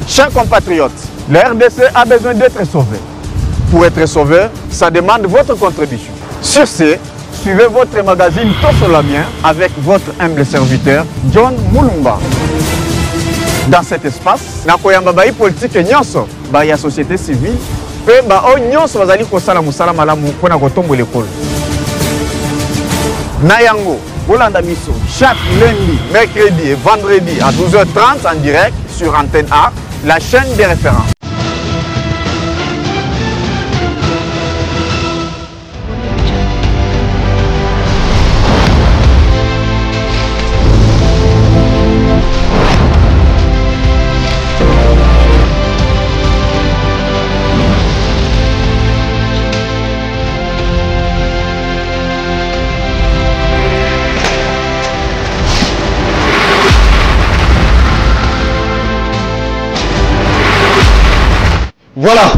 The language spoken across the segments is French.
Chers compatriotes, la RDC a besoin d'être sauvée. Pour être sauvé, ça demande votre contribution. Sur ce, suivez votre magazine Tosolamien avec votre humble serviteur John Mulumba. Dans cet espace, nakoyamba bayi politique nyonso, bayi société civile, pe ba o nyonso bazali kosala musala malamu pona kotombo l'école. Nayango, Olanda Biso, chaque lundi, mercredi et vendredi à 12h30 en direct sur Antenne A, la chaîne des références. Voilà,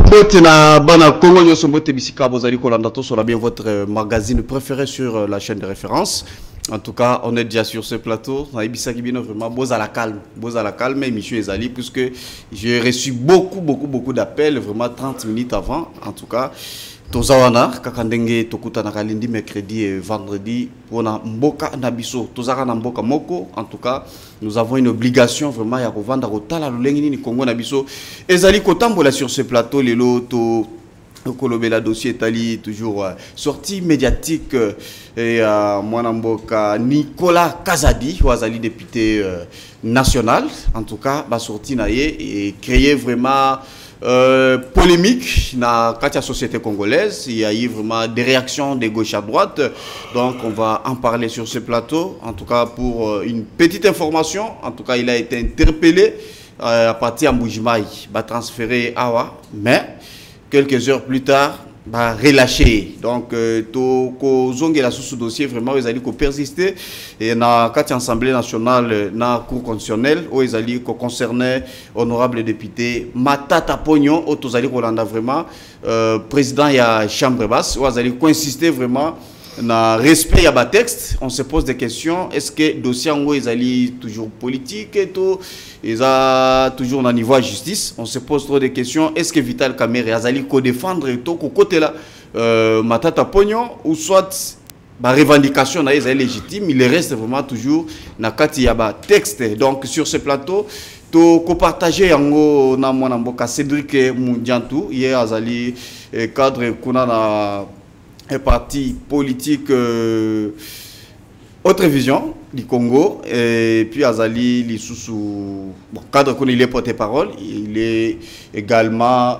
Bana Congo Nyoso Mbote Bisika Bozali Kolandato sur bien votre magazine préféré sur la chaîne de référence. En tout cas, on est déjà sur ce plateau. On a vraiment beau à la calme, émission Ezali, puisque j'ai reçu beaucoup d'appels, vraiment 30 minutes avant. En tout cas, Tozawana, Kakandenge, Tokuta Nakalindi, mercredi et vendredi, on a Mboka Nabiso, Tozara Mboka Moko. En tout cas, nous avons une obligation vraiment à revendre au Tala Lulengini, Congo Nabiso. Ezali Kotambola sur ce plateau, les lots, Kolobela dossier Tali, toujours sortie médiatique et Mwanamboka Nicolas Kazadi, Ouazali député national. En tout cas, ma sortie naïe et créé vraiment. Polémique dans la société congolaise. Il y a eu vraiment des réactions de gauche à droite. Donc on va en parler sur ce plateau. En tout cas pour une petite information. En tout cas il a été interpellé à partir de Mbujimaï, transféré à Awa. Mais quelques heures plus tard, relâché. Donc to la sous dossier vraiment ils allaient persister et na l'Assemblée nationale na cour constitutionnelle où ils allaient concerner honorable député Matata Pognon où ils allaient vraiment président ya chambre basse où ils allaient insister vraiment na respect à texte. On se pose des questions, est-ce que dossier en ils allaient toujours politique et tout, ils ont toujours au niveau de justice. On se pose trop de questions, est-ce que Vital Kamerhe allaient défendre et tout côté là Matata Pognon ou soit la revendication est légitime, il reste vraiment toujours na kati ya texte. Donc sur ce plateau to partager yango na mwana mboka Cédric Mundiantou hier azali cadre kuna na un parti politique Autre Vision du Congo et puis Azali Lissousou, bon, cadre qu'on il est porte-parole, il est également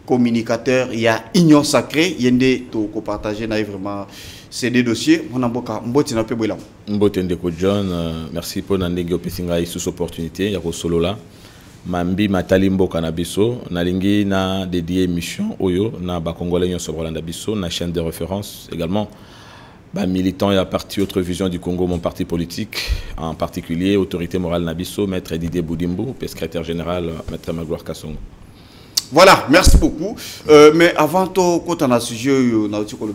communicateur, il y a Union Sacrée, il y a des to partager vraiment ces deux dossiers. On a beaucoup de peu Ndeko John, merci pour n'andenge opesinga sous opportunité ya ko solo là. Mambi matali mboka na biso nalingi na dédié émission oyo na ba congolais nyo sobrolanda biso na chaîne de référence également ba militant et à parti Autre Vision du Congo, mon parti politique en particulier autorité morale na biso maître Didier Boudimbo, secrétaire général maître Magloire Kassongo. Voilà, merci beaucoup. Mais avant tout, quand on a sujet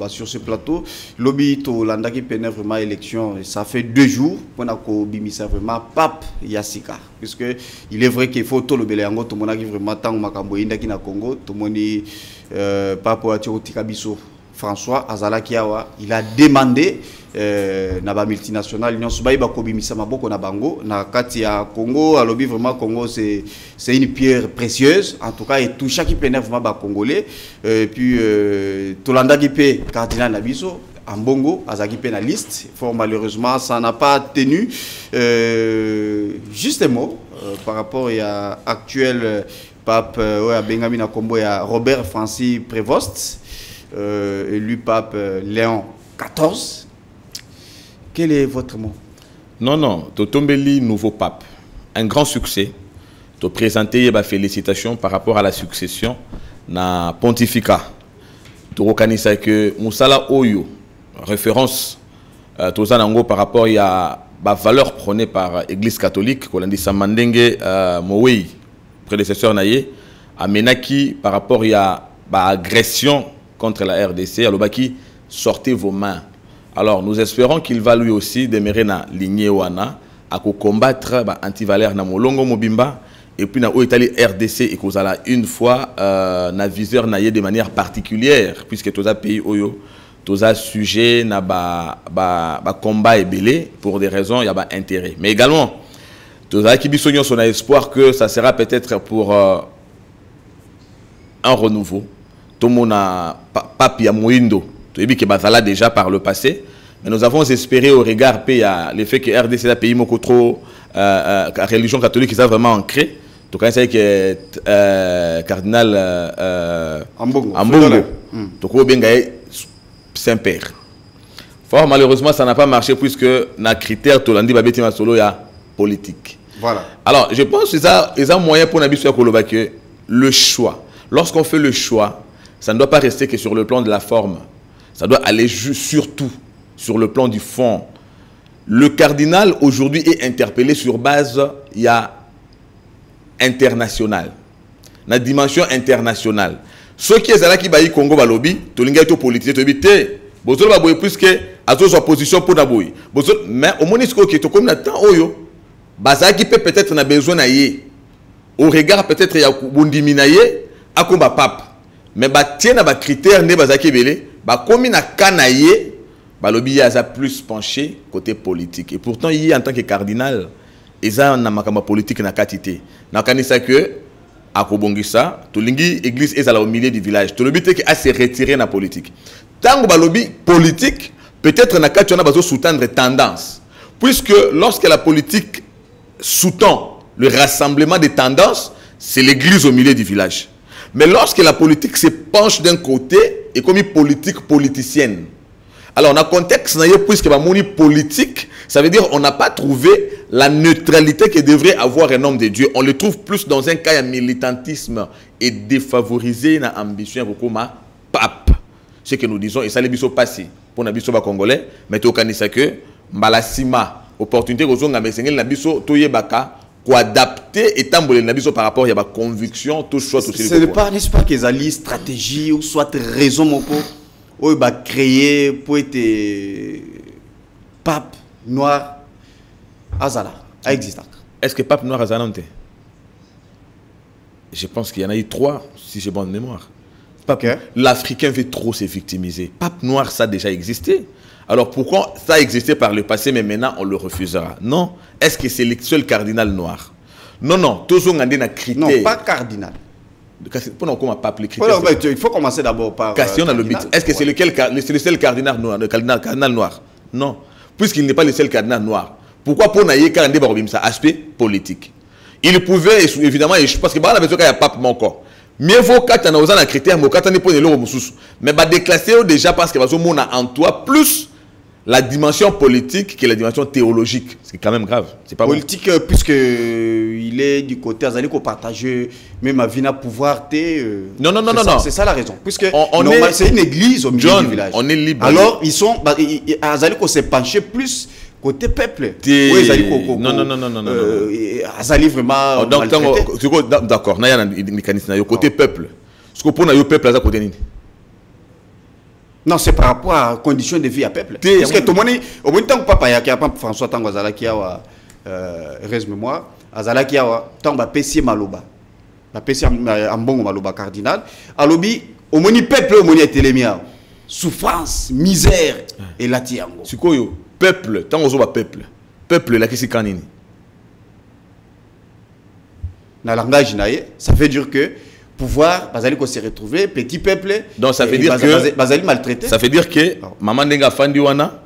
sur ce plateau, lobby to landaki pene vraiment élection, ça fait 2 jours qu'on a bimisa vraiment Pape Yassika, puisque il est vrai qu'il faut tout le béléango, tout le monde qui vraiment tant makambo indaki na Congo, tout le monde Pape Watikabiso François Azalakiawa, il a demandé na ba multinationale union subai ba kobimisa maboko na bango na kati ya Congo. À lobby vraiment Congo c'est une pierre précieuse en tout cas et tout chaque peine vraiment ba congolais et puis Tolanda Gipe cardinal Nabiso en bongo azaki pe na liste fort malheureusement ça n'a pas tenu justement par rapport à actuel pape Benjamin na Kombo ya Robert Francis Prévost élu pape Léon XIV. Quel est votre mot? Non, Totombeli, nouveau pape. Un grand succès. Te présenter ma félicitations par rapport à la succession na pontificat. Tu reconnais que Moussala Oyo, référence Tozanango par rapport à la valeur prônée par l'Église catholique, qu'on a dit Samandenge Mowei, prédécesseur Naye, a Menaki par rapport à l'agression contre la RDC, à l'Obaki, sortez vos mains. Alors, nous espérons qu'il va lui aussi demeurer na lignée wana à combattre anti-valère na molongo mobimba et puis na Italie RDC et kozala une fois na viseur na de manière particulière puisque tous les pays oyo tous les sujets na ba combat et belé pour des raisons il y a ba intérêt mais également tous les qui bisognon son espoir que ça sera peut-être pour un renouveau tout le monde a papi à moindo tu sais que bazala déjà par le passé mais nous avons espéré au regard le fait que RDC est un pays moko trop la religion catholique qui est vraiment ancrée. Donc quand c'est que cardinal Ambongo donc au bengaye Saint-Père. Fort malheureusement ça n'a pas marché puisque na critère tolandi babeti masolo ya politique. Voilà. Alors je pense que ça un moyen pour nabiso ya koloba que le choix. Lorsqu'on fait le choix, ça ne doit pas rester que sur le plan de la forme. Ça doit aller surtout sur le plan du fond. Le cardinal aujourd'hui est interpellé sur base internationale. La dimension internationale. Ce qui est là qui baille Congo balobi, to linga to politique to bité. Bozolo ba boy plus que azo sa position pour na boy. Mais au monisco qui to comme na temps oyo, baza qui peut-être na besoin na yé. Au regard peut-être ya bondimi na yé, akomba pape. Mais ba tient na ba critère ne baza ki belé, ba komi na kanaye. Balobi a plus penché côté politique. Et pourtant, il en tant que cardinal, il a un politique na katité. Na kanisa que à Kobongisa, Tolingi église est au milieu du village. Tout le but est qu'il se retirer na politique. Tant que balobi politique, peut-être na katité on a besoin sous-tendre tendance. Puisque lorsque la politique sous-tend le rassemblement des tendances, c'est l'église au milieu du village. Mais lorsque la politique se penche d'un côté, et comme une politique politicienne. Alors, dans le contexte, puisque la politique, ça veut dire qu'on n'a pas trouvé la neutralité que devrait avoir un homme de Dieu. On le trouve plus dans un cas de militantisme et défavorisé dans l'ambition comme pape. Ce que nous disons, et ça les biso passé pour les biso congolais, mais tu as que Malasima, opportunité que nous avons na biso toyebaka pour adapter et tamboler na biso par rapport à la conviction, tout soit tout. Ce n'est pas, n'est-ce pas, qu'ils ont une stratégie ou soit raison moko. Il va créer pour être pape noir Azala. Est-ce que pape noir Azala non? Je pense qu'il y en a eu 3, si j'ai bonne mémoire. Okay. L'Africain veut trop se victimiser. Pape noir, ça a déjà existé. Alors pourquoi ça a existé par le passé, mais maintenant on le refusera? Non. Est-ce que c'est le seul cardinal noir? Non, non. Toujours on a des critères. Non, pas cardinal. Il faut commencer d'abord par... Est-ce que c'est le seul cardinal noir, le cardinal noir? Non. Puisqu'il n'est pas le seul cardinal noir. Pourquoi pour Naïe Kandé Barobim ça? Aspect politique. Il pouvait, évidemment, parce que par la besoin qu'il y a pape mon corps. Mieux vaut quand on a un critère, mais quand on est pour le mais déclasser déjà parce que on a en toi plus la dimension politique que la dimension théologique. C'est quand même grave. C'est pas politique bon. Puisque il est du côté Azali qu'on partage même à Vina pouvoir non. C'est ça la raison. Puisque c'est une église au milieu du village. On est libre. Alors ils sont Azali qu'on s'est penché plus côté peuple. Non. Azali vraiment. D'accord. Na ya mécanisme côté peuple. Ce qu'on pour na peuple à côté nini. Non, c'est par rapport à conditions de vie à peuple. Parce que tout le monde, au moins tant que papa y a pas François Tango Azala qui a reste mémoire, Azala qui a tant que PC Maloba, la PC Ambongo Maloba cardinal, alobi au moins peuple au moins télémia, souffrance, misère et la tiango. C'est quoi yo peuple, tant que peuple la qui c'est kanini. Dans le langage naïe, ça veut dire que pouvoir, Bazali qu'on s'est retrouvé, petit peuple. Donc ça veut dire que Bazali maltraité. Ça veut dire que maman denga fandi wana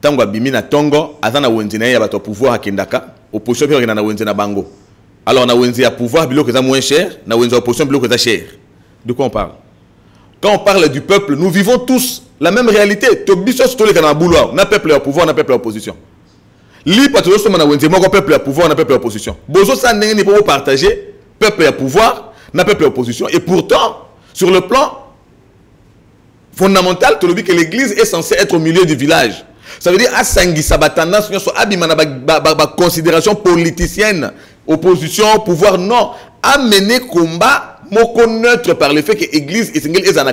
tango bimina tongo azana wenzina ya bato pouvoir akendaka opposition pe na wenzina bango. Alors na wenzi ya pouvoir biloko za moins cher, na wenzi opposition biloko za cher. De quoi on parle? Quand on parle du peuple, nous vivons tous la même réalité. To biso to le kana boulot, na peuple au pouvoir, na peuple à opposition. Li patro so na wenzi moko peuple à pouvoir, na peuple à opposition. Bozo ça ndenge ni pour partager peuple à pouvoir. N'a pas l'opposition. Et pourtant, sur le plan fondamental, tu le dis que l'église est censée être au milieu du village. Ça veut dire à Sangui Sabatana, considération politicienne, opposition, pouvoir, non. Amener combat, moko neutre par le fait que l'église est en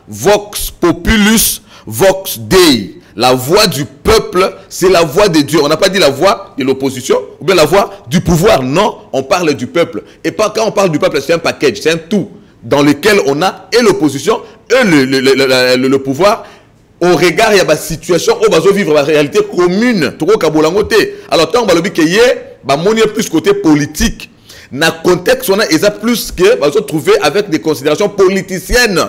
vox populus, vox dei. La voix du peuple, c'est la voix de Dieu. On n'a pas dit la voix de l'opposition ou bien la voix du pouvoir. Non, on parle du peuple. Et pas quand on parle du peuple, c'est un package, c'est un tout dans lequel on a et l'opposition et le pouvoir. Au regard, il y a une situation où on va vivre la réalité commune. Alors, tant que y a plus côté politique. Dans le contexte, on a plus que se trouver avec des considérations politiciennes.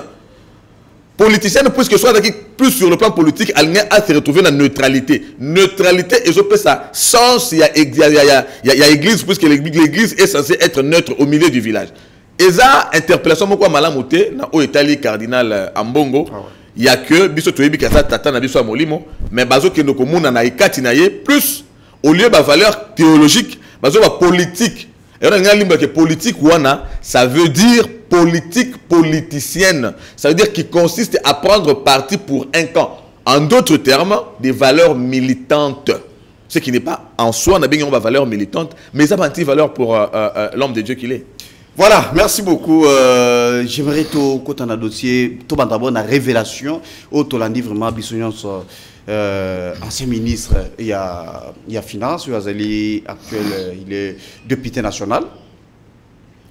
Politicienne, puisque soit plus sur le plan politique, elle a se retrouver dans la neutralité. Neutralité, et je peux ça. Sens, il y a église, puisque l'église est censée être neutre au milieu du village. Et ça, interpellation, moi, malamoté, dans le Italie cardinal Ambongo, il y a que, biso toyebi kasa tata na biso a molimo, mais bazo ke ndoko muna na ikati na ye, plus, au lieu de valeur théologique, bazo ba politique. Et on a un que politique, ça veut dire politique politicienne. Ça veut dire qu'il consiste à prendre parti pour un camp. En d'autres termes, des valeurs militantes. Ce qui n'est pas en soi, on a bien une valeur militante, mais ça a une valeur pour l'homme de Dieu qu'il est. Voilà, merci beaucoup. J'aimerais que quand on a dossier, tout d'abord la révélation, au Tolandi vraiment ancien ministre, il y a finance, actuel, il est député national,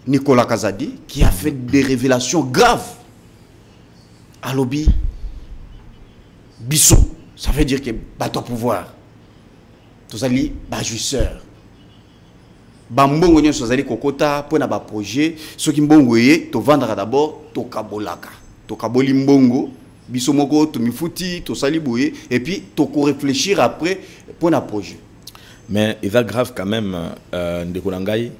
Nicolas Kazadi, qui a fait des révélations graves à lobby Bissot. Ça veut dire que bateau pouvoir, tout ça li bajuseur. Bambongo nyo sozali kokota pour na ba projet, ce qui mbongo ye to vendre d'abord to kabolaka. To kaboli mbongo biso moko to mifuti to sali boye et puis to ko réfléchir après pour na projet. Mais il va grave quand même ndeko nangai.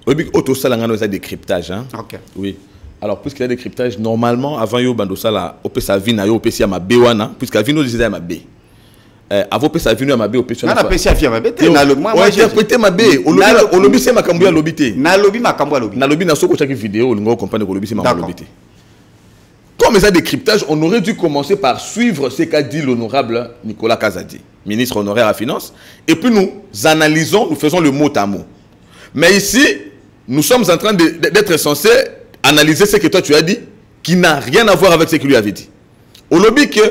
Obi auto sala ngano za décryptage hein. OK. Oui. Alors puisqu'il y a des décryptage normalement avant yo bando sala opé sa vie na yo opé si ma B wana puisque la vie no disait ma B. Avant que ça vienne à ma B au péché. Na péché à ma B. Moi j'ai interprété ma B. Au lobby c'est ma cambo à lobby. Na lobby ma cambo à lobby. Na lobby na soko chaque vidéo on comprend que lobby c'est ma lobby. Comme ça décryptage, on aurait dû commencer par suivre ce qu'a dit l'honorable Nicolas Kazadi, ministre honoraire à finance, et puis nous analysons, nous faisons le mot à mot. Mais ici, nous sommes en train d'être censés analyser ce que toi tu as dit, qui n'a rien à voir avec ce qu'il lui avait dit. Au lobby que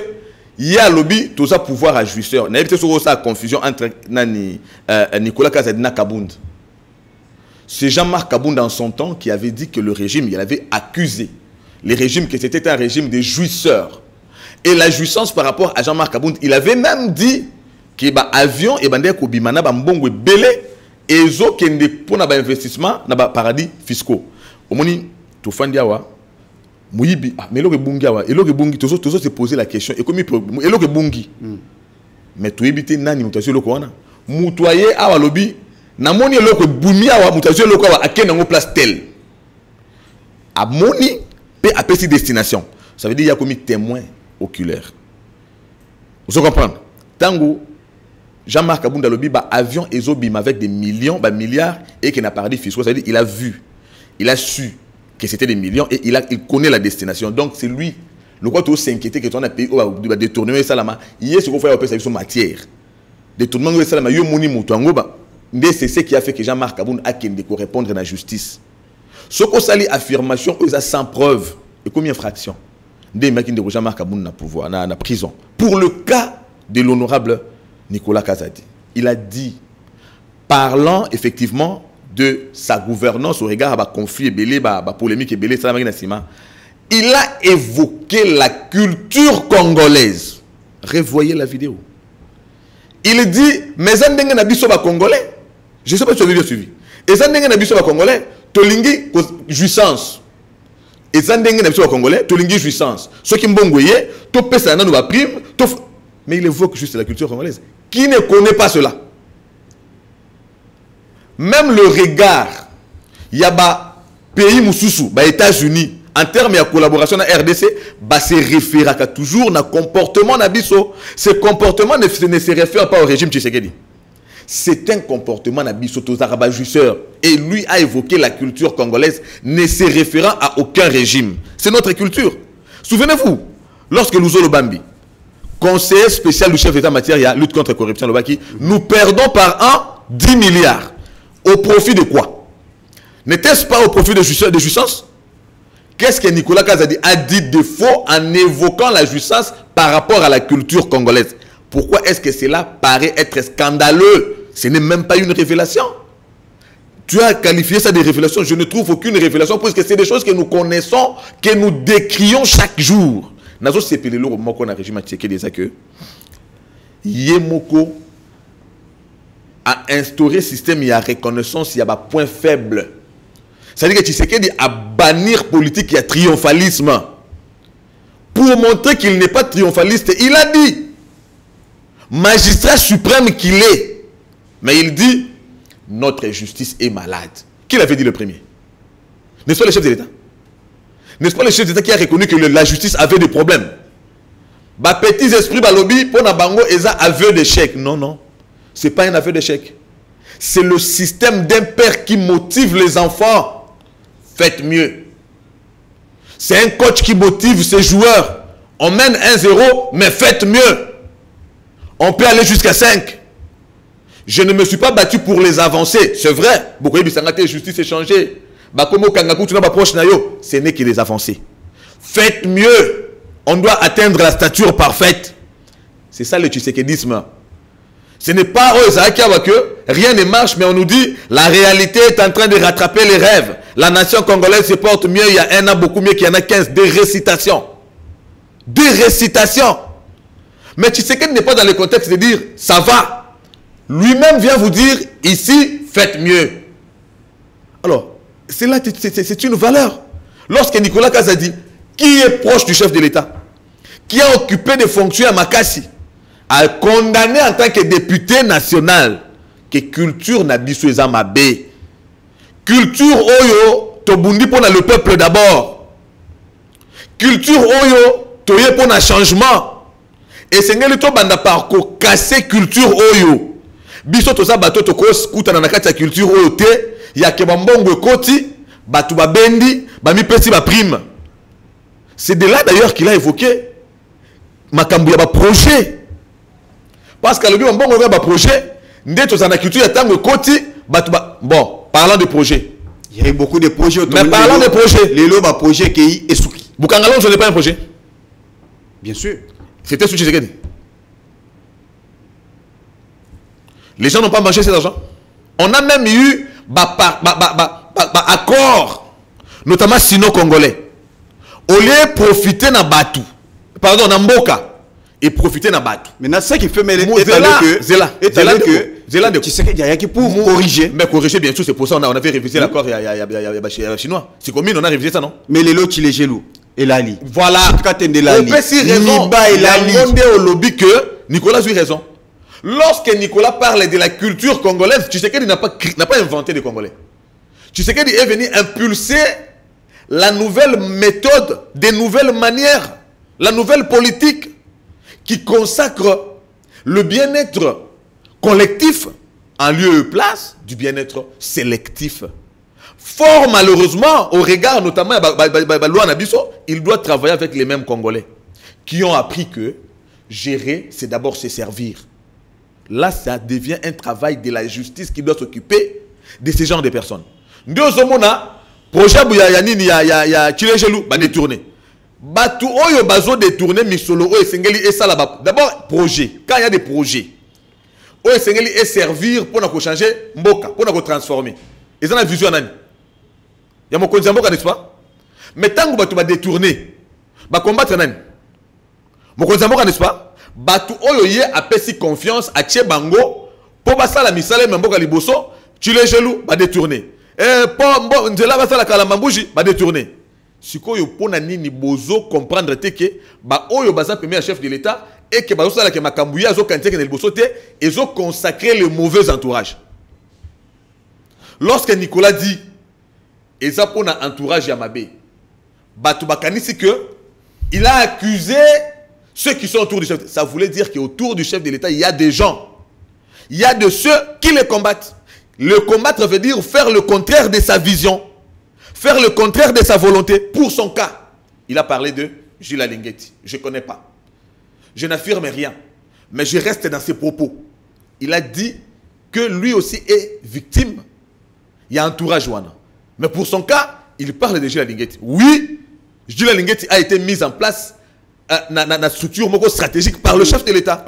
il y a un lobby, tout ça pouvoir à jouisseur. Il y a une confusion entre Nicolas Kazadi et Kabound. C'est Jean-Marc Kabound en son temps qui avait dit que le régime, il avait accusé le régime que c'était un régime de jouisseurs. Et la jouissance par rapport à Jean-Marc Kabound, il avait même dit que l'avion et bandeko bimana bambongo belé et zo kende pour na investissement na paradis fiscaux. Omoni to fandiawa Mouibi, mais l'eau est bungi, toujours se poser la question. Et comme il est bungi, mais tu évites nani mutation le koana. Moutoyer à lobby, namoni l'eau bumi à mutation le koana à quel niveau place tel. À moni, peut à petite destination. Ça veut dire qu'il y a comme témoin oculaire. Vous comprenez? Tango, Jean-Marc Kabounda lobby, avion et zobim avec des millions, milliards et qui n'a pas paradis fiscaux. Ça veut dire il a vu, il a su que c'était des millions et il connaît la destination. Donc c'est lui, le quoi tu s'inquiéter que tu as un pays où il va détourner ça là, il y a ce qu'on fait appeler ça en matière. Détournement de ça là, il y a moni mutuango ba. C'est ce qui a fait que Jean-Marc Kabounda a qu'une de répondre à la justice. Ce qu'on s'allie affirmation, ils ont sans preuve et combien infraction. Des mecs de Jean-Marc Kabounda na pouvoir, na prison. Pour le cas de l'honorable Nicolas Kazadi, il a dit, parlant effectivement de sa gouvernance au regard de conflit et belé, polémique et belé, il a évoqué la culture congolaise. Revoyez la vidéo. Il dit, mais ça n'a pas congolais. Je ne sais pas si tu as bien suivi. Et ça n'a pas congolais. Tolingi jouissance. Et ça n'a pas congolais. Tolingi jouissance. Ce qui m'bongoye, to pesa na nous prime, mais il évoque juste la culture congolaise. Qui ne connaît pas cela? Même le regard, il y a des pays moussoussou, des États-Unis, en termes de collaboration avec la RDC, se réfère toujours à comportement d'Abisso. Ce comportement ne se réfère pas au régime Tshisekedi. C'est un comportement d'Abisso, aux arabes jouisseurs. Et lui a évoqué la culture congolaise, ne se référant à aucun régime. C'est notre culture. Souvenez-vous, lorsque Louzo Lobambi, conseiller spécial du chef d'État en matière de lutte contre la corruption, nous perdons par an 10 milliards. Au profit de quoi? N'était-ce pas au profit de jouissance? Qu'est-ce que Nicolas Kazadi a dit de faux en évoquant la justice par rapport à la culture congolaise? Pourquoi est-ce que cela paraît être scandaleux? Ce n'est même pas une révélation. Tu as qualifié ça de révélation. Je ne trouve aucune révélation puisque c'est des choses que nous connaissons, que nous décrions chaque jour. Nazo sepelelo moko na régime tchèque déjà que Yemoko a instauré système de reconnaissance, il y a un point faible. C'est-à-dire que Tshisekedi a bannir politique, il y a triomphalisme. Pour montrer qu'il n'est pas triomphaliste, il a dit, magistrat suprême qu'il est, mais il dit, notre justice est malade. Qui l'avait dit le premier? N'est-ce pas le chef de l'État? N'est-ce pas le chef de l'État qui a reconnu que la justice avait des problèmes? Bah, petits esprits, bah, lobby, pour Nabango, ils ont aveu d'échec. Non, non. Ce n'est pas un aveu d'échec. C'est le système d'un père qui motive les enfants. Faites mieux. C'est un coach qui motive ses joueurs. On mène 1-0, mais faites mieux. On peut aller jusqu'à 5. Je ne me suis pas battu pour les avancer. C'est vrai. Beaucoup de gens justice échangée. Ce n'est que les avancées. Faites mieux. On doit atteindre la stature parfaite. C'est ça le tshisekédisme. Ce n'est pas que rien ne marche, mais on nous dit la réalité est en train de rattraper les rêves. La nation congolaise se porte mieux il y a un an, beaucoup mieux qu'il y en a 15. Des récitations. Des récitations. Mais Tshisekedi n'est pas dans le contexte de dire ça va. Lui-même vient vous dire ici, faites mieux. Alors, c'est une valeur. Lorsque Nicolas Kazadi, qui est proche du chef de l'État, qui a occupé des fonctions à Makassi, a condamné en tant que député national que culture n'a biso ezamabe. Culture oyo tobundi pour le peuple d'abord. Culture oyo toye pour un changement. Et c'est ngeli to banda par ko casser culture oyo. Biso to sa bato to ko skuta na nakati ya culture oyo te ya ke bambongo koti batu babendi ba mi pesi ba prime. C'est de là d'ailleurs qu'il a évoqué makambu ya ba projet. Parce que le but bon on a un projet, ndé to na culture ya tango koti batu ba bon, parlant de projet. Il y a eu beaucoup de projets autour. Mais parlant de projets, les lots ba projet qui est souki. Boukangalon ce n'est pas un projet. Bien sûr. C'était sous Tshisekedi. Les gens n'ont pas mangé cet argent. On a même eu accord, notamment sino-congolais. Au lieu de profiter na Batu, pardon, na Mboka, et profiter na Batu. Maintenant, ce qui fait mêler Zéland, tu sais qu'il y a qui pour corriger. Mais corriger, bien sûr, c'est pour ça qu'on avait révisé l'accord il y a chinois. C'est combien on a révisé ça, non? Mais les lots, tu les gelous. Et Lali. Voilà. En tout cas, tu as Lali. Raison. Il a demandé au lobby que Nicolas a eu raison. Lorsque Nicolas parle de la culture congolaise, tu sais qu'il n'a pas inventé les Congolais. Tu sais qu'il est venu impulser la nouvelle méthode, des nouvelles manières, la nouvelle politique qui consacre le bien-être collectif en lieu et place du bien-être sélectif. Fort malheureusement, au regard notamment de loi Nabiso, il doit travailler avec les mêmes Congolais qui ont appris que gérer, c'est d'abord se servir. Là, ça devient un travail de la justice qui doit s'occuper de ce genre de personnes. Deux hommes, projet Bouyanini, il y a Chilejelu, va détourner. Batu oyo bazo détourner misolo oyo sengeli et ça là-bas. D'abord, projet. Quand il y a des projets, oyo sengeli et servir pour nous changer mboka, pour nous transformer. Ils ont une vision nani. Il y a mon konzi mboka, n'est-ce pas? Mais tant que batu va détourner, va combattre nani. Mon konzi mboka, n'est-ce pas? Batu oyo ye apesi confiance à Tché Bango pour passer la misale mboka liboso, tu les gelou va détourner. Pour nzela va la kalamambouji va détourner. Si vous pouvez comprendre que oyo baza premier chef de l'État et que bazo sala ke makambouya zo kanté ke liboso te et zo consacrer le mauvais entourage. Lorsque Nicolas dit eza pona entourage ya mabe, batu bakanisi que il a accusé ceux qui sont autour du chef. Ça voulait dire qu'autour du chef de l'État, il y a des gens. Il y a de ceux qui le combattent. Le combattre veut dire faire le contraire de sa vision. Faire le contraire de sa volonté. Pour son cas, il a parlé de Gilles Alinguetti. Je ne connais pas. Je n'affirme rien. Mais je reste dans ses propos. Il a dit que lui aussi est victime. Il y a un entourage. Mais pour son cas, il parle de Gilles Alinguetti. Oui, Jules Alingeti a été mise en place dans la structure stratégique par le chef de l'État.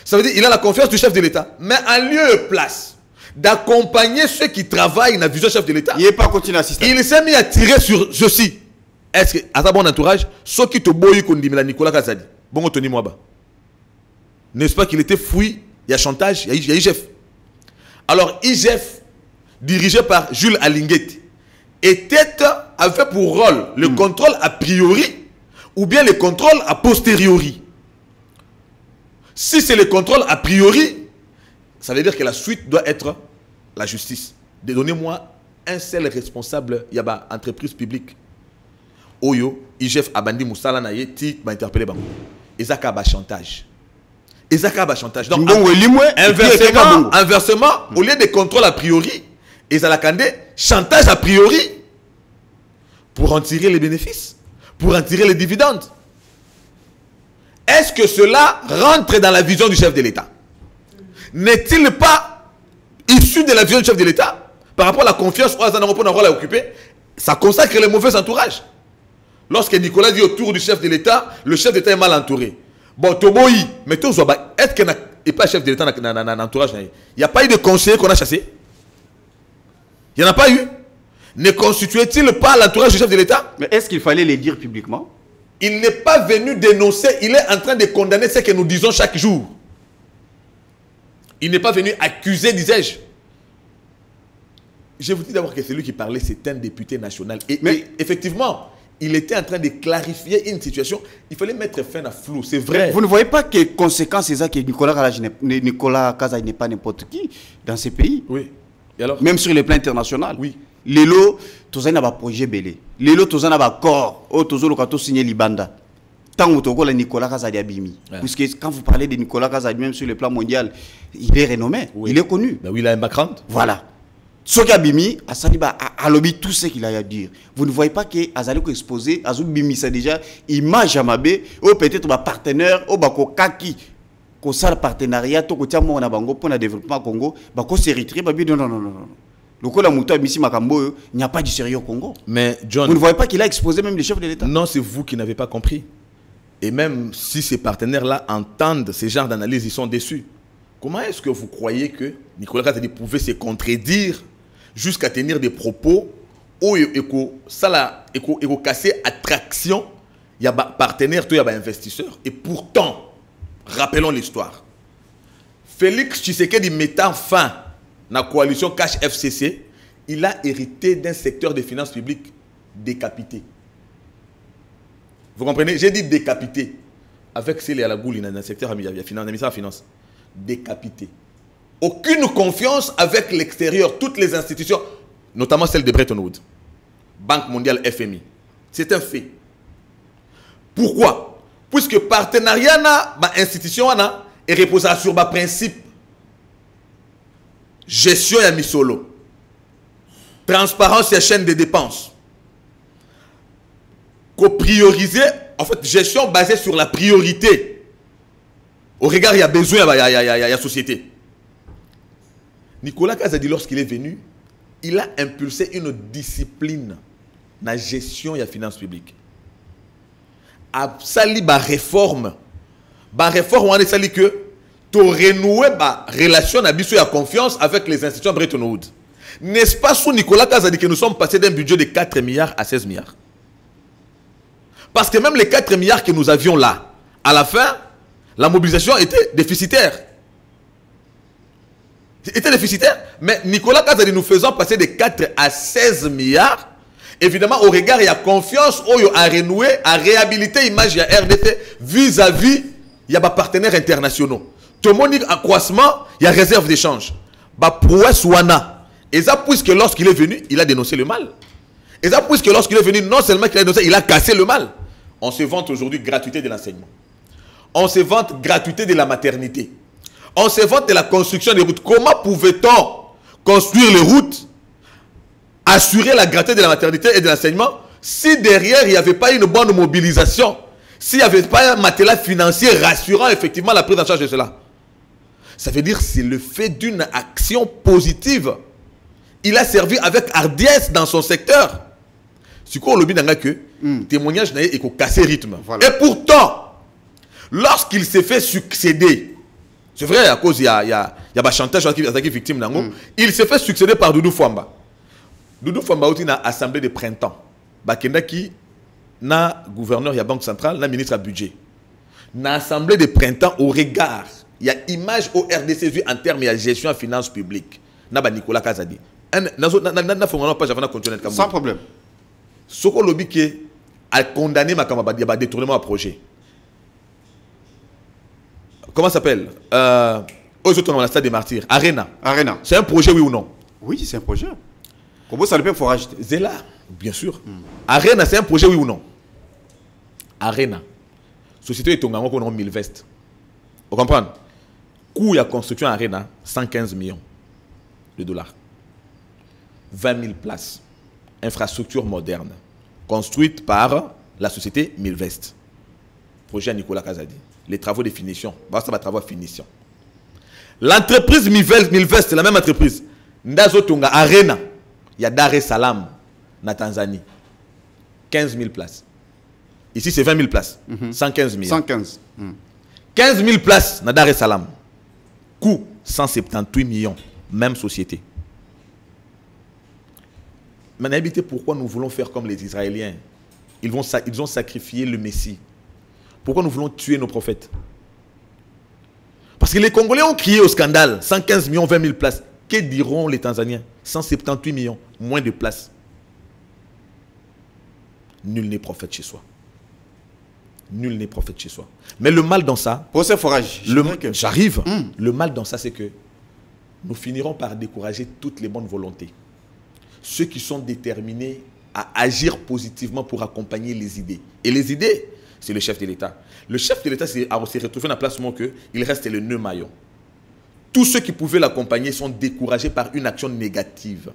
Ça veut dire qu'il a la confiance du chef de l'État. Mais en lieu et place d'accompagner ceux qui travaillent dans la vision du chef de l'État, il s'est mis à tirer sur ceci. Est-ce que, à ta bon entourage, ceux qui te boyent qu'on dit Nicolas Kazadi, bon, Tony Mwaba, n'est-ce pas qu'il était fouillé, il y a chantage, il y a IGF. Alors, IGF, dirigé par Jules Alingeti, avait pour rôle le contrôle a priori ou bien le contrôle a posteriori. Si c'est le contrôle a priori, ça veut dire que la suite doit être la justice. Donnez-moi un seul responsable, il y a une entreprise publique. Oyo, IGF Abandi Moussala Naye, ti m'a interpellé. Ezaka ba chantage. Ezaka ba chantage. Donc, inversement, au lieu de contrôle a priori, Ezalakande, chantage a priori pour en tirer les bénéfices, pour en tirer les dividendes. Est-ce que cela rentre dans la vision du chef de l'État? N'est-il pas issu de la vision du chef de l'État par rapport à la confiance où Azanamopon a rôle à occuper? Ça consacre les mauvais entourages. Lorsque Nicolas dit autour du chef de l'État, le chef d'État est mal entouré. Bon, Tomoï, mais est-ce qu'il n'est pas chef de l'État dans l'entourage? Il n'y a pas eu de conseiller qu'on a chassé? Il n'y en a pas eu? Ne constituait-il pas l'entourage du chef de l'État? Mais est-ce qu'il fallait les dire publiquement? Il n'est pas venu dénoncer, il est en train de condamner ce que nous disons chaque jour. Il n'est pas venu accuser, disais-je. Je vous dis d'abord que celui qui parlait, c'est un député national. Et effectivement, il était en train de clarifier une situation. Il fallait mettre fin à flou, c'est vrai. Mais vous ne voyez pas que conséquence c'est ça que Nicolas Kazadi n'est pas n'importe qui dans ces pays? Oui. Et alors? Même sur le plan international. Oui. Lelo, tous les projet belé. Lelo, tous les accord. Oh, tous les signé Libanda. Tant que Nicolas Kazadi abimi. Puisque quand vous parlez de Nicolas Kazadi, même sur le plan mondial, il est renommé. Oui. Il est connu. Ben oui, il a un background. Voilà. Ce qui a bimi, Asaliba a lobby tout ce qu'il a à dire. Vous ne voyez pas que Azali ko exposé, Azou bimi ça déjà image à Mabé, ou peut-être ma partenaire, ou bako kaki, ko ça le partenariat, to ko tia mo na bango pour le développement Congo, bako s'éritrer, babi non. Le coup la mouta Missi Makambo, il n'y a pas du sérieux au Congo. Mais John, vous ne voyez pas qu'il a exposé même les chefs de l'État? Non, c'est vous qui n'avez pas compris. Et même si ces partenaires-là entendent ces genres d'analyse, ils sont déçus. Comment est-ce que vous croyez que Nicolas Kazadi pouvait se contredire jusqu'à tenir des propos où il faut casser attraction, il y a partenaires, il y a investisseurs. Et pourtant, rappelons l'histoire. Félix Tshisekedi mettant fin à la coalition Cash FCC, il a hérité d'un secteur des finances publiques décapité. Vous comprenez? J'ai dit décapité. Avec celle à la goule, dans le secteur des finances, décapité. Aucune confiance avec l'extérieur, toutes les institutions, notamment celle de Bretton Woods, Banque mondiale, FMI. C'est un fait. Pourquoi? Puisque partenariat na institution est reposé sur le principe gestion et misolo, transparence et chaîne de dépenses. Prioriser, en fait, gestion basée sur la priorité. Au regard, il y a besoin, il y a société. Nicolas Kazadi, lorsqu'il est venu, il a impulsé une discipline dans la gestion et la finance publique. A sali ba réforme. Ba réforme, on a sali que tu renouer ba relation na biso ya confiance avec les institutions Bretton Woods. N'est-ce pas sous Nicolas Kazadi que nous sommes passés d'un budget de 4 milliards à 16 milliards? Parce que même les 4 milliards que nous avions là, à la fin, la mobilisation était déficitaire. Était déficitaire, mais Nicolas Kazadi nous faisant passer de 4 à 16 milliards, évidemment, au regard, il y a confiance, à renouer, à réhabiliter l'image de RDC vis-à-vis, il y a des partenaires internationaux. Tout le monde dit accroissement, il y a réserve d'échange. Prouesse Wana. Et ça, puisque lorsqu'il est venu, il a dénoncé le mal. Et ça, puisque lorsqu'il est venu, non seulement qu'il a dénoncé, il a cassé le mal. On se vante aujourd'hui gratuité de l'enseignement. On se vante gratuité de la maternité. On se vante de la construction des routes. Comment pouvait-on construire les routes, assurer la gratuité de la maternité et de l'enseignement, si derrière il n'y avait pas une bonne mobilisation, s'il n'y avait pas un matelas financier rassurant effectivement la prise en charge de cela? Ça veut dire que c'est le fait d'une action positive. Il a servi avec hardiesse dans son secteur. Si quoi lobby n'a que témoignage n'a pas cassé rythme. Voilà. Et pourtant, lorsqu'il s'est fait succéder, c'est vrai à cause il y a un chantage qui est victime d'ango, il s'est fait succéder par Doudou Fwamba. Doudou Fwamba aussi na assemblée de printemps. Bakenda qui na gouverneur ya banque centrale, na ministre à budget. Na assemblée de printemps au regard, il y a image au RDC en termes de gestion en finances publiques. Na ba Nicolas Kazadi. Sans problème. Ce que lobby qui a condamné ma camarade à détournement à projet. Comment ça s'appelle aux autres dans la stade des martyrs. Arena. Arena. C'est un projet, oui ou non? Oui, c'est un projet. Comment ça le peut forage? C'est là, bien sûr. Arena, c'est un projet, oui ou non? Arena. Société est tombée en 1000 vestes. Vous comprenez? Coût de construction Arena, 115 millions de dollars. 20 000 places. Infrastructure moderne. Construite par la société Milvest. Projet Nicolas Kazadi. Les travaux de finition. Basta travaux de finition. L'entreprise Milvest, c'est la même entreprise. Ndazo Tonga Arena. Il y a Dar es Salaam, na Tanzanie. 15 000 places. Ici, c'est 20 000 places. 115 000. 115. 15 000 places na Dar es Salaam. Coût 178 millions. Même société. Mais habité pourquoi nous voulons faire comme les Israéliens. Ils ont sacrifié le Messie. Pourquoi nous voulons tuer nos prophètes? Parce que les Congolais ont crié au scandale. 115 millions, 20 000 places. Que diront les Tanzaniens? 178 millions, moins de places. Nul n'est prophète chez soi. Nul n'est prophète chez soi. Mais le mal dans ça... Pour ce forage, j'arrive. Le mal dans ça, c'est que nous finirons par décourager toutes les bonnes volontés. Ceux qui sont déterminés à agir positivement pour accompagner les idées. Et les idées, c'est le chef de l'État. Le chef de l'État s'est retrouvé dans la place où il reste le nœud maillon. Tous ceux qui pouvaient l'accompagner sont découragés par une action négative.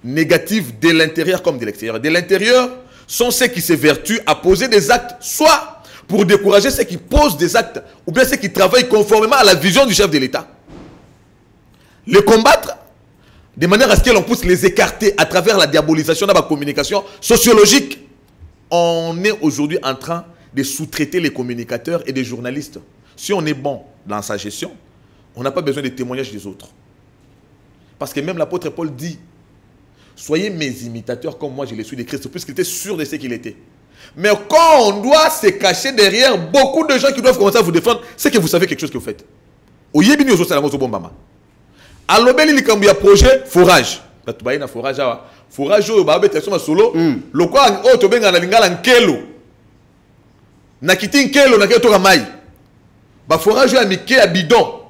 Négative de l'intérieur comme de l'extérieur. De l'intérieur sont ceux qui s'évertuent à poser des actes, soit pour décourager ceux qui posent des actes, ou bien ceux qui travaillent conformément à la vision du chef de l'État. Les combattre, de manière à ce que l'on puisse les écarter à travers la diabolisation de la communication sociologique. On est aujourd'hui en train de sous-traiter les communicateurs et les journalistes. Si on est bon dans sa gestion, on n'a pas besoin des témoignages des autres. Parce que même l'apôtre Paul dit, soyez mes imitateurs comme moi je le suis de Christ, puisqu'il était sûr de ce qu'il était. Mais quand on doit se cacher derrière beaucoup de gens qui doivent commencer à vous défendre, c'est que vous savez quelque chose que vous faites. Au Yébini, au Sosalamo, au Bombama. À l'Obéli, il y a un projet forage. Forage, forage, solo. Le quoi, tu as un kelo. Nakiti kelo, nakito ramai. Forage, il y a bidon.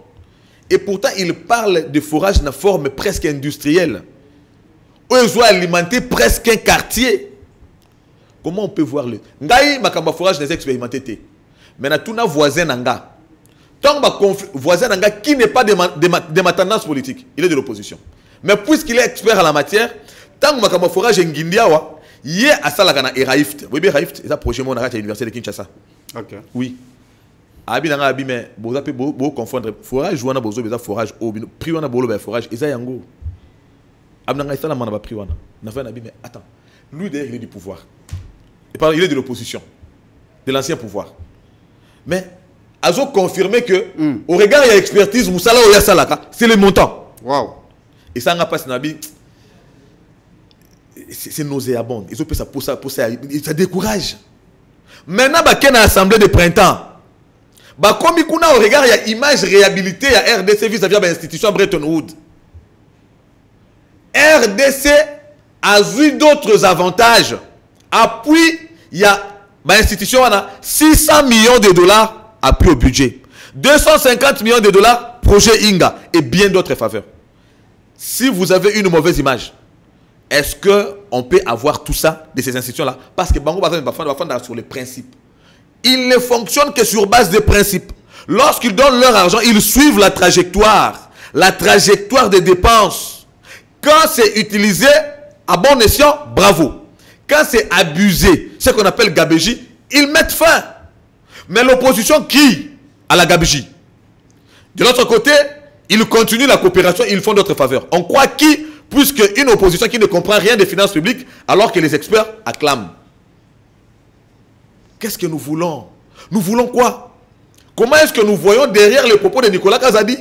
Et pourtant, il parle de forage dans forme presque industrielle. Où ils ont alimenté presque un quartier. Comment on peut voir le... Ngaï, ma forage n'est expérimenté. Mais na tuna voisin nanga. Tant que voisin nanga qui n'est pas de ma tendance politique, il est de l'opposition. Mais puisqu'il est expert en la matière, tant que ma forage est ngindiawa, il est à Salagana et Raïft. Oui, bien Raïft, c'est un projet mon à l'université de Kinshasa. Ok. Oui. Abi nanga abi mais boza pe bo confondre forage wana bozo beza forage au prix wana bolo ba forage eza yango. Abi nanga isala mana ba prix wana. Na fa na abi mais attends. Lui d'ailleurs il est du pouvoir. Et par il est de l'opposition. De l'ancien pouvoir. Mais Azo confirmé que au regard il y a expertise Moussala Oya Salaka, c'est le montant. Waouh. Et ça n'a pas nabi c'est nauséabond. Ils ont fait ça pour ça ça décourage. Maintenant bah qu'il y a une assemblée de printemps. Bah comme il y a au regard il y a image réhabilitée à RDC vis-à-vis de l'institution Bretton Woods. RDC a eu d'autres avantages. Appui, il y a l'institution a 600 millions de dollars appui au budget. 250 millions de dollars projet Inga et bien d'autres faveurs. Si vous avez une mauvaise image, est-ce qu'on peut avoir tout ça de ces institutions-là? Parce que Bango va sur les principes. Ils ne fonctionnent que sur base des principes. Lorsqu'ils donnent leur argent, ils suivent la trajectoire des dépenses. Quand c'est utilisé à bon escient, bravo. Quand c'est abusé, ce qu'on appelle gabégie, ils mettent fin. Mais l'opposition qui à la gabégie? De l'autre côté, ils continuent la coopération, ils font d'autres faveurs. On croit qui puisque une opposition qui ne comprend rien des finances publiques, alors que les experts acclament. Qu'est-ce que nous voulons? Nous voulons quoi? Comment est-ce que nous voyons derrière les propos de Nicolas Kazadi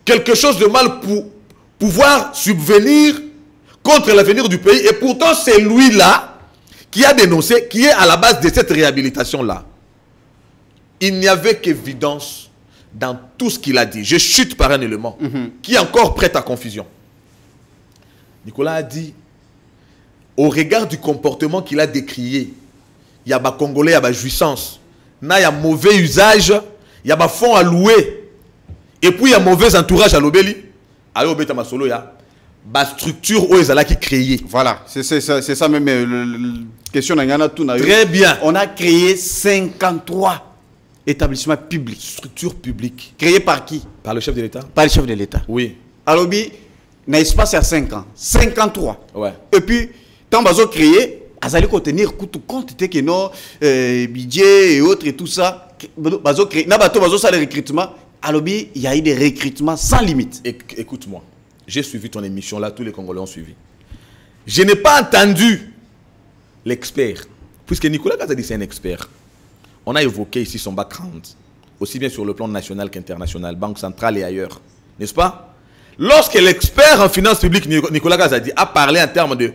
quelque chose de mal pour pouvoir subvenir contre l'avenir du pays? Et pourtant, c'est lui-là qui a dénoncé, qui est à la base de cette réhabilitation-là. Il n'y avait qu'évidence dans tout ce qu'il a dit. Je chute par un élément qui est encore prêt à confusion. Nicolas a dit, au regard du comportement qu'il a décrié, il y a des Congolais, il y a des jouissances, il y a mauvais usage, il y a des fonds à louer, et puis il y a mauvais entourage à l'obéli. Alors, il y a des structures où ils ont créé. Voilà, c'est ça même la question. Très bien. On a créé 53 établissements publics. Structures publiques. Créés par qui? Par le chef de l'État. Par le chef de l'État. Oui. Alors, il y a un espace à 5 ans. 53. Ouais. Et puis, quand ils ont créé, ils allaient contenir compte que nos budget et autres et tout ça. Ils ont créé. Ils ont fait des recrutements. Alors, il y a eu des recrutements sans limite. Écoute-moi. J'ai suivi ton émission là, tous les Congolais ont suivi. Je n'ai pas entendu l'expert, puisque Nicolas Kazadi c'est un expert. On a évoqué ici son background, aussi bien sur le plan national qu'international, Banque centrale et ailleurs, n'est-ce pas? Lorsque l'expert en finances publiques, Nicolas Kazadi, a parlé en termes de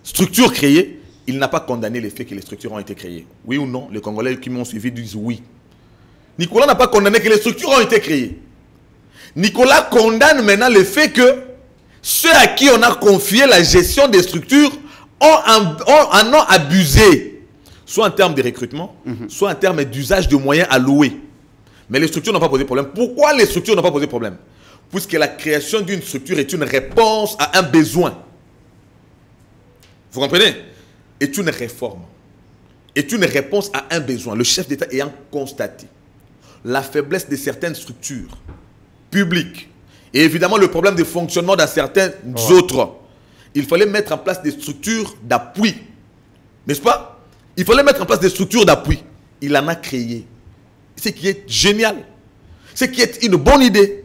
structures créées, il n'a pas condamné le fait que les structures ont été créées. Oui ou non? Les Congolais qui m'ont suivi disent oui. Nicolas n'a pas condamné que les structures ont été créées. Nicolas condamne maintenant le fait que ceux à qui on a confié la gestion des structures en ont abusé, soit en termes de recrutement, soit en termes d'usage de moyens alloués. Mais les structures n'ont pas posé problème. Pourquoi les structures n'ont pas posé problème? Puisque la création d'une structure est une réponse à un besoin. Vous comprenez? Est une réforme. Est une réponse à un besoin. Le chef d'État ayant constaté la faiblesse de certaines structures public. Et évidemment, le problème de fonctionnement dans certains autres. Il fallait mettre en place des structures d'appui. N'est-ce pas? Il fallait mettre en place des structures d'appui. Il en a créé. Ce qui est génial. Ce qui est une bonne idée.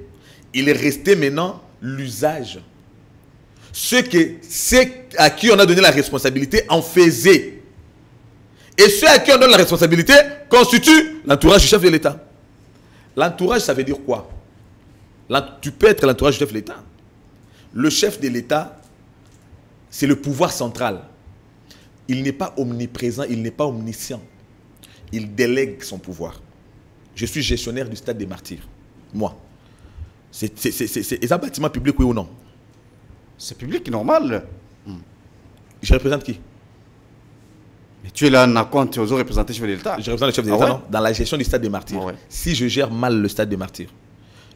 Il est resté maintenant l'usage. Ceux à qui on a donné la responsabilité en faisaient. Et ceux à qui on donne la responsabilité constituent l'entourage du chef de l'État. L'entourage, ça veut dire quoi? Tu peux être l'entourage du chef de l'État. Le chef de l'État, c'est le pouvoir central. Il n'est pas omniprésent, il n'est pas omniscient. Il délègue son pouvoir. Je suis gestionnaire du stade des martyrs. Moi. C'est un bâtiment public, oui ou non? C'est public, normal. Je représente qui? Mais tu es là, tu es représenté le chef de l'État. Je représente le chef de l'État, non? Dans la gestion du stade des martyrs. Ouais. Si je gère mal le stade des martyrs,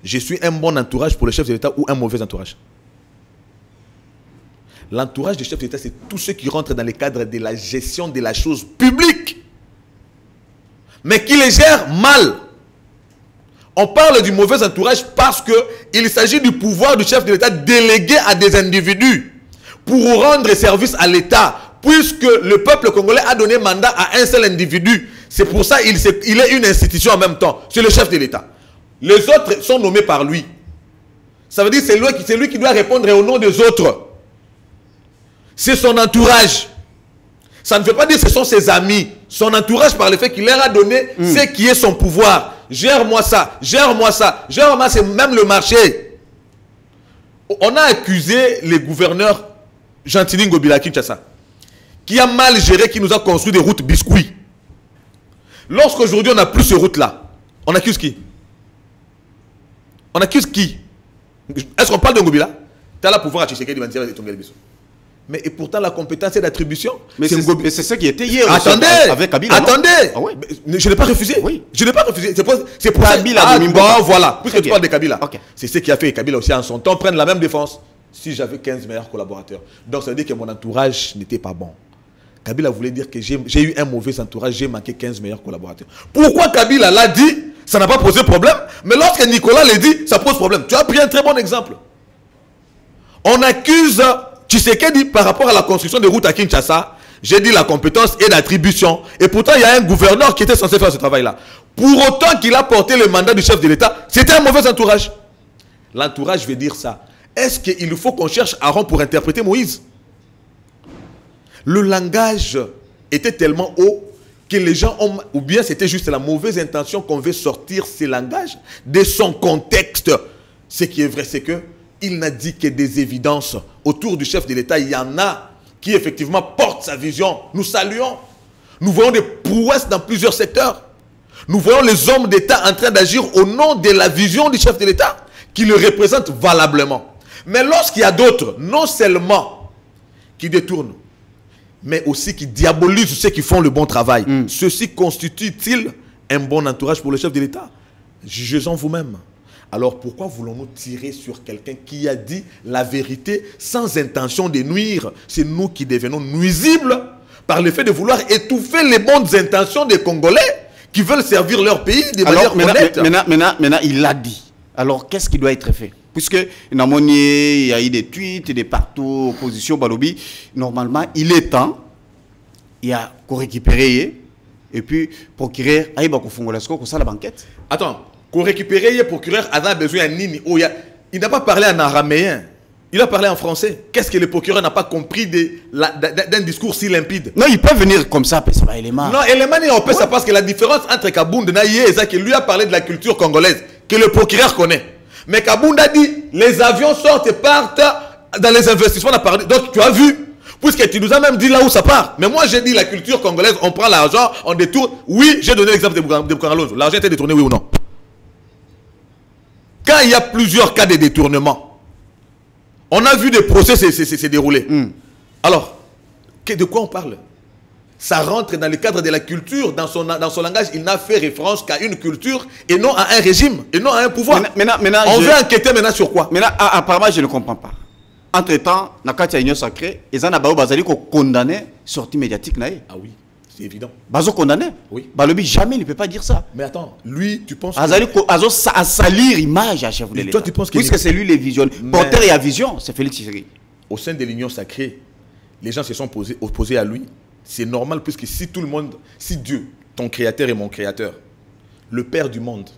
je suis un bon entourage pour le chef de l'État ou un mauvais entourage? L'entourage du chef de l'État, c'est tous ceux qui rentrent dans le cadre de la gestion de la chose publique, mais qui les gèrent mal. On parle du mauvais entourage parce qu'il s'agit du pouvoir du chef de l'État délégué à des individus pour rendre service à l'État, puisque le peuple congolais a donné mandat à un seul individu. C'est pour ça qu'il est une institution en même temps. C'est le chef de l'État. Les autres sont nommés par lui. Ça veut dire que c'est lui qui doit répondre au nom des autres. C'est son entourage. Ça ne veut pas dire que ce sont ses amis. Son entourage par le fait qu'il leur a donné ce qui est son pouvoir. Gère-moi ça, gère-moi ça, gère-moi, c'est même le marché. On a accusé les gouverneurs Gentili Ngobila Kinshasa, qui a mal géré, qui nous a construit des routes biscuits. Lorsqu'aujourd'hui on n'a plus ces routes-là, on accuse qui? On accuse qui? Est-ce qu'on parle de Ngobila? Tu as le pouvoir à Tshisekedi de Tongel Biso. Mais et pourtant la compétence et l'attribution. Mais c'est ça qui était hier. Attendez, avec Kabila. Attendez. Ah ouais. Je n'ai pas refusé. Oui. Je n'ai pas refusé. C'est pour Kabila ça. bon, voilà. Puisque tu parles de Kabila. Okay. C'est ce qui a fait que Kabila aussi en son temps prenne la même défense. Si j'avais 15 meilleurs collaborateurs. Donc ça veut dire que mon entourage n'était pas bon. Kabila voulait dire que j'ai eu un mauvais entourage, j'ai manqué 15 meilleurs collaborateurs. Pourquoi Kabila l'a dit? Ça n'a pas posé problème. Mais lorsque Nicolas l'a dit, ça pose problème. Tu as pris un très bon exemple. On accuse Tshisekedi par rapport à la construction des routes à Kinshasa. J'ai dit la compétence et l'attribution. Et pourtant, il y a un gouverneur qui était censé faire ce travail-là. Pour autant qu'il a porté le mandat du chef de l'État, c'était un mauvais entourage. L'entourage veut dire ça. Est-ce qu'il faut qu'on cherche Aaron pour interpréter Moïse? Le langage était tellement haut que les gens ont... Ou bien c'était juste la mauvaise intention qu'on veut sortir ces langages de son contexte. Ce qui est vrai, c'est que il n'a dit que des évidences. Autour du chef de l'État, il y en a qui effectivement portent sa vision. Nous saluons. Nous voyons des prouesses dans plusieurs secteurs. Nous voyons les hommes d'État en train d'agir au nom de la vision du chef de l'État qui le représente valablement. Mais lorsqu'il y a d'autres, non seulement qui détournent, mais aussi qui diabolisent ceux qui font le bon travail, ceci constitue-t-il un bon entourage pour le chef de l'État? Jugez-en vous-même. Alors pourquoi voulons-nous tirer sur quelqu'un qui a dit la vérité sans intention de nuire? C'est nous qui devenons nuisibles par le fait de vouloir étouffer les bonnes intentions des Congolais qui veulent servir leur pays de manière honnête. Maintenant, il l'a dit. Alors, qu'est-ce qui doit être fait? Puisque, il y a eu des tweets, des partout, opposition, Balobi. Normalement, il est temps, il y a qu'on récupérer, et puis, procureur, il va faire ça la banquette. Attends, qu'on récupère, le procureur a besoin de Nini. Il n'a pas parlé en araméen. Il a parlé en français. Qu'est-ce que le procureur n'a pas compris d'un discours si limpide? Non, il peut venir comme ça, mais ça va élément. Non, élément, on peut ça parce que la différence entre Kabunda et ça, qui lui a parlé de la culture congolaise, que le procureur connaît. Mais Kabunda dit, les avions sortent et partent dans les investissements. Donc tu as vu, puisque tu nous as même dit là où ça part. Mais moi j'ai dit la culture congolaise, on prend l'argent, on détourne. Oui, j'ai donné l'exemple de Bukaralozo. L'argent était détourné, oui ou non? Quand il y a plusieurs cas de détournement, on a vu des procès se dérouler. Alors, de quoi on parle? Ça rentre dans le cadre de la culture, dans son langage, il n'a fait référence qu'à une culture et non à un régime, et non à un pouvoir. Maintenant, on veut enquêter maintenant sur quoi? Maintenant, apparemment, je ne comprends pas. Entre-temps, dans la Union sacrée, ils ont condamné sortie médiatique. Ah oui, c'est évident. Ils ont condamné. Oui. Balobi, jamais il ne peut pas dire ça. Mais attends, lui, tu penses Ils ont salir l'image à chef de l'État. Toi, tu penses que... Puisque c'est lui les visions. Porteur et à vision, c'est Félix Tshisekedi. Au sein de l'Union sacrée, les gens se sont opposés à lui. C'est normal puisque si tout le monde, si Dieu, ton créateur et mon créateur, le Père du monde,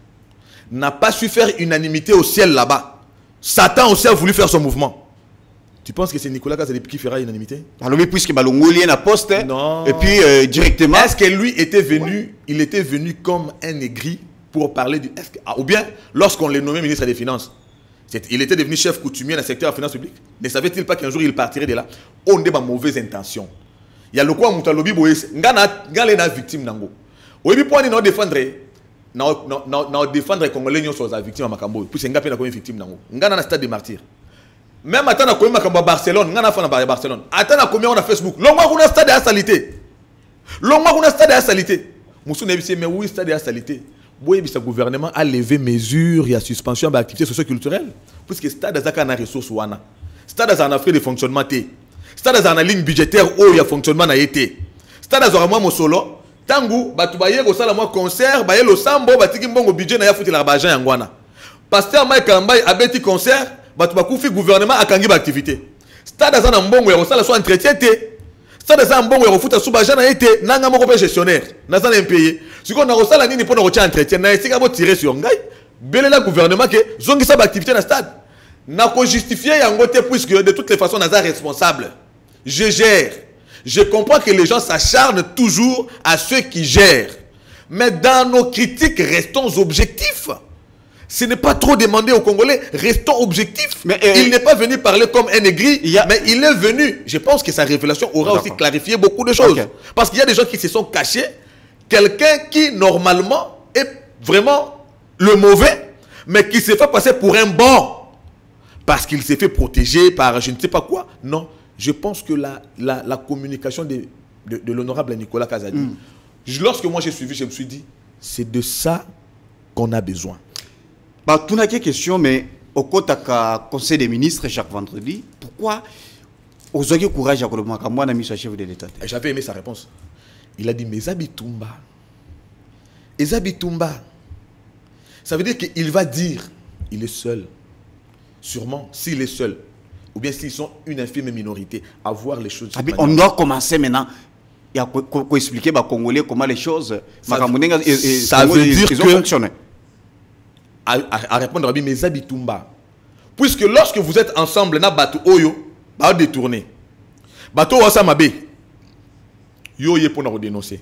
n'a pas su faire unanimité au ciel là-bas, Satan aussi a voulu faire son mouvement. Tu penses que c'est Nicolas Kazadep qui fera unanimité? Alors lui, puisque Balongoli a posté, non. Et puis directement... Est-ce que lui était venu, il était venu comme un aigri pour parler du... Ou bien, lorsqu'on l'a nommé ministre des Finances, il était devenu chef coutumier dans le secteur de la finance publique. Ne savait-il pas qu'un jour il partirait de là? On a de mauvaises intentions. Il y a le quoi Moutalobi Boyes, Ngana victime nango. Oui, puis pour nous défendre, nous défendre les Congolais sur la victime à Makambo. Puis c'est Ngapé na comme victime nango. Ngana na stade des martyrs. Même attends na comme Makambo Barcelone, Ngana fa na Barcelone. Attends na combien on a Facebook. Longwa kuna stade à salité. Longwa kuna stade à salité. Moussou nebisi mais oui stade à salité. Boye bisa gouvernement a levé mesures et a suspension d'activités socio-culturelles puisque stade azaka na ressources wana. Stade azana frais de fonctionnement té. Stade azana ligne budgétaire où il y a fonctionnement na été. Stade azora moi mosolo tangu batu baye ko sala moi concert baye lo sambo batiki mbongo budget na ya futi la bajan yangwana. Pasteur Mike Kambai abeti concert batu bakufi gouvernement akangi ba activité. Stade azana mbongo ya ko sala so entretien té. Stade azana mbongo ya ko futa subajan na été nanga moko pe gestionnaire na zana impayé. Siko na ko sala nini po na ko tia entretien na esika bo tirer sur ngai. Belela gouvernement que zongisa ba activité na stade. Na ko justifier yango té puisque de toutes les façons naza responsable. Je gère. Je comprends que les gens s'acharnent toujours à ceux qui gèrent. Mais dans nos critiques, restons objectifs. Ce n'est pas trop demandé aux Congolais, restons objectifs. Mais, il n'est pas venu parler comme un aigri, mais il est venu. Je pense que sa révélation aura aussi clarifié beaucoup de choses. Okay. Parce qu'il y a des gens qui se sont cachés. Quelqu'un qui, normalement, est vraiment le mauvais, mais qui s'est fait passer pour un bon. Parce qu'il s'est fait protéger par je ne sais pas quoi. Non. Je pense que la communication de l'honorable Nicolas Kazadi, lorsque moi j'ai suivi, je me suis dit, c'est de ça qu'on a besoin. Bah, tout n'a qu'une question, mais au Conseil des ministres chaque vendredi, pourquoi aux autres courage à moi n'a mis son chef de l'État? J'avais aimé sa réponse. Il a dit, mais Zabitumba. Et Zabitumba, ça veut dire qu'il va dire, il est seul. Sûrement, s'il est seul. Ou bien s'ils sont une infime minorité, à voir les choses. On doit commencer maintenant à expliquer aux Congolais comment les choses ça veut dire que, à répondre à Rabbi, mais Zabitumba, Puisque lorsque vous êtes ensemble, na bateau oyo, ba détourner. Bateau wasa mabe. Yo ye pour nous dénoncer.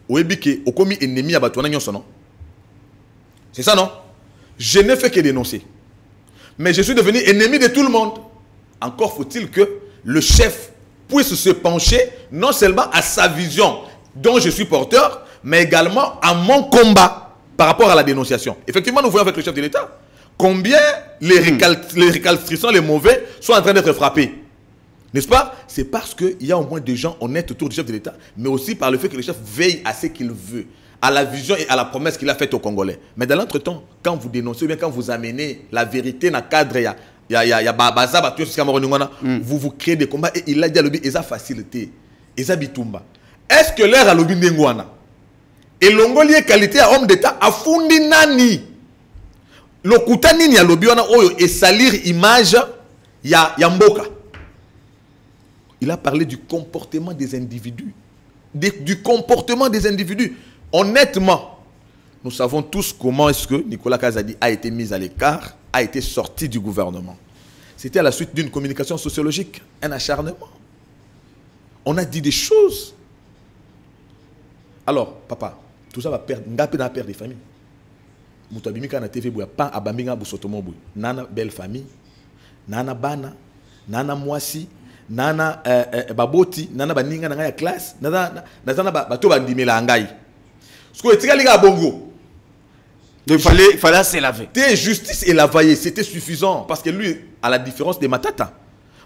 Oebike, o commis ennemi à bateau na nyonso non? C'est ça non? Je n'ai fait que dénoncer. Mais je suis devenu ennemi de tout le monde. Encore faut-il que le chef puisse se pencher non seulement à sa vision dont je suis porteur, mais également à mon combat par rapport à la dénonciation. Effectivement, nous voyons avec le chef de l'État combien les récalcitrants, les mauvais, sont en train d'être frappés. N'est-ce pas? C'est parce qu'il y a au moins des gens honnêtes autour du chef de l'État, mais aussi par le fait que le chef veille à ce qu'il veut, à la vision et à la promesse qu'il a faite aux Congolais. Mais dans l'entretemps, quand vous dénoncez, ou bien quand vous amenez la vérité dans le cadre, vous créez des combats et il a dit à l'objet, il a facilité, il a bitumba. Est-ce que l'air à l'objet n'engouana? Et l'ongolier qualité à homme d'État a fondé nani? Le koutani ni à l'objet oyo et salir image ya mboka. Il a parlé du comportement des individus. Du comportement des individus. Honnêtement, nous savons tous comment est-ce que Nicolas Kazadi a été mis à l'écart, a été sorti du gouvernement. C'était à la suite d'une communication sociologique, un acharnement. On a dit des choses. Alors, papa, tout ça va perdre, on va perdre des familles. Moutabimika na TV boya pas abambinga busotomo boy. Nana belle famille, nana bana, nana mwasi, nana baboti, nana baninga na ya classe, nana bato bandimela ngai. Ce que etika liga bongo. Il fallait se laver. Justice et lavailler, c'était suffisant parce que lui, à la différence de Matata,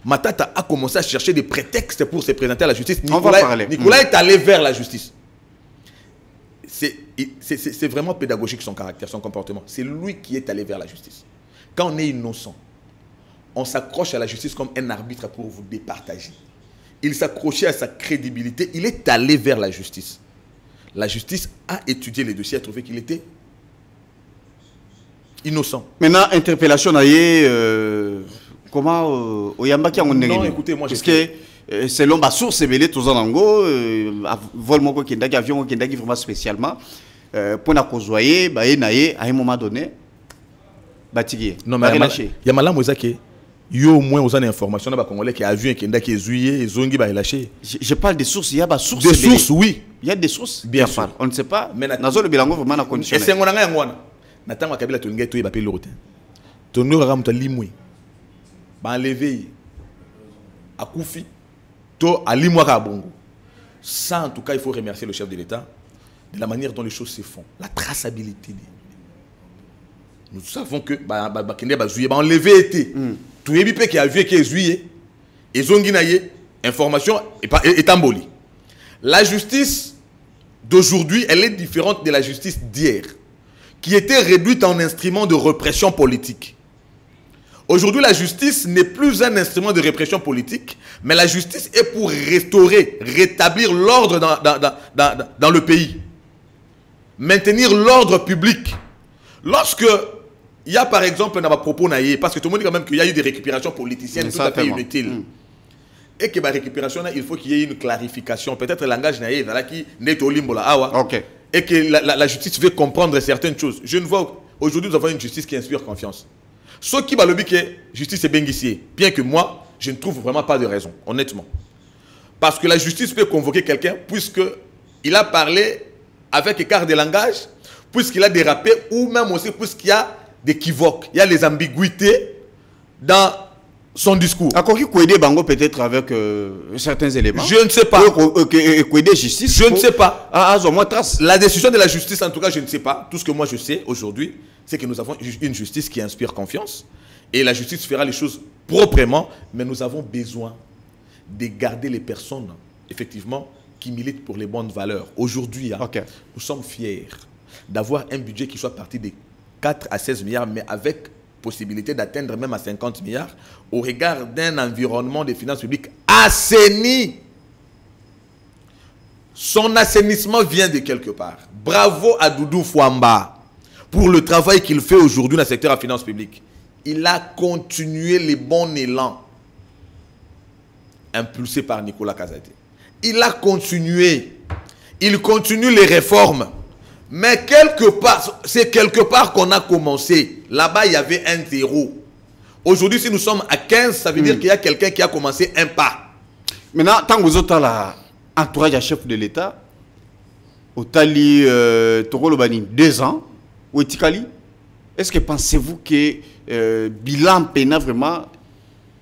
Matata a commencé à chercher des prétextes pour se présenter à la justice. Nicolas est allé vers la justice. C'est vraiment pédagogique son caractère, son comportement. C'est lui qui est allé vers la justice. Quand on est innocent, on s'accroche à la justice comme un arbitre pour vous départager. Il s'accrochait à sa crédibilité, il est allé vers la justice. La justice a étudié les dossiers, a trouvé qu'il était innocent. Maintenant, interpellation, comment non, écoutez, moi, parce que selon ma source, c'est tous en ango, vol mon avion qui vraiment spécialement pour la causoyer, à un moment donné, bâti. Non, mais il y a malin Mozake. Il y a au moins aux informations dans les Congolais qui a vu un Kenda qui est zouillé et zongi va lâcher. Je parle des sources, il y a des sources. Des sources, oui. Il y a des sources. Bien sûr. On ne sait pas. Mais dans le bilan, vraiment la condition. Et c'est mon angay ngwana. Nathan Makabila Tongé to yebapé l'autre. Tonno ram to limwe. Ba enlever. Akufi. To alimwa ka bongo. Ça en tout cas, il faut remercier le chef de l'État de la manière dont les choses se font. La traçabilité. Nous savons que Kende ba zouillé ba enlever été. Tout le monde qui a vu qui est juillet, et zonginaye, information et tamboli. La justice d'aujourd'hui, elle est différente de la justice d'hier, qui était réduite en instrument de répression politique. Aujourd'hui, la justice n'est plus un instrument de répression politique, mais la justice est pour restaurer, rétablir l'ordre dans le pays. Maintenir l'ordre public. Lorsque il y a par exemple dans ma propos parce que tout le monde dit quand même qu'il y a eu des récupérations politiciennes tout à fait inutiles. Et que la récupération, il faut qu'il y ait une clarification. Peut-être le langage naïf qui n'est au limbo là. Et que la justice veut comprendre certaines choses. Je ne vois aujourd'hui nous avons une justice qui inspire confiance. Ceux qui va le dire que la justice est bien ici, bien que moi, je ne trouve vraiment pas de raison, honnêtement. Parce que la justice peut convoquer quelqu'un puisqu'il a parlé avec écart de langage, puisqu'il a dérapé, ou même aussi puisqu'il y a d'équivoques, il y a les ambiguïtés dans son discours. À quoi aider Bango peut-être avec certains éléments? Je ne sais pas. Justice. Je ne sais pas. Trace. La décision de la justice, en tout cas, je ne sais pas. Tout ce que moi je sais aujourd'hui, c'est que nous avons une justice qui inspire confiance. Et la justice fera les choses proprement, mais nous avons besoin de garder les personnes, effectivement, qui militent pour les bonnes valeurs. Aujourd'hui, nous sommes fiers d'avoir un budget qui soit parti des 4 à 16 milliards, mais avec possibilité d'atteindre même à 50 milliards, au regard d'un environnement des finances publiques assaini. Son assainissement vient de quelque part. Bravo à Doudou Fouamba pour le travail qu'il fait aujourd'hui dans le secteur de la finance publique. Il a continué les bons élans impulsés par Nicolas Kazadi. Il a continué. Il continue les réformes. Mais quelque part, c'est quelque part qu'on a commencé. Là-bas, il y avait un terreau. Aujourd'hui, si nous sommes à 15, ça veut dire qu'il y a quelqu'un qui a commencé un pas. Maintenant, tant que vous êtes là, entourage à chef de l'État, au Tali, Togolobani, 2 ans, ou Etikali, est-ce que pensez-vous que bilan pénal vraiment,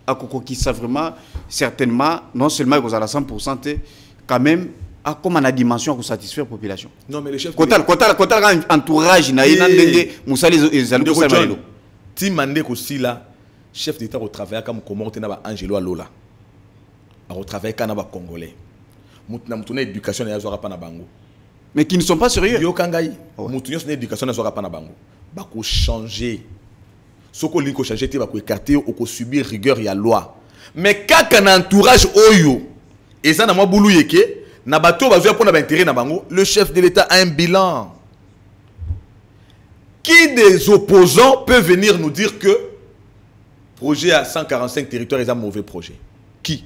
à Kokokissa vraiment, certainement, non seulement vous avez à 100%, quand même, à comme la dimension pour satisfaire la population? Non, mais le chef. Quand entourage, Timande aussi là, chef d'État au travail comme Komorte na ba Angelo Alola. Au travail kana ba Congolais. Mutuna mutuna éducation na yazora pa na bango. mais qui ne sont pas sérieux. Yo kangai. Mutuna son éducation na yazora pa na bango. Ba ko changer. Soko li ko changer te ba ko écarter ou ko subir rigueur ya loi. Mais kaka na entourage oyo et ça na mwa boulou yeke na bato bazwa pour na ba intérêt na bango, le chef de l'État a un bilan. Qui des opposants peut venir nous dire que projet à 145 territoires est un mauvais projet? Qui?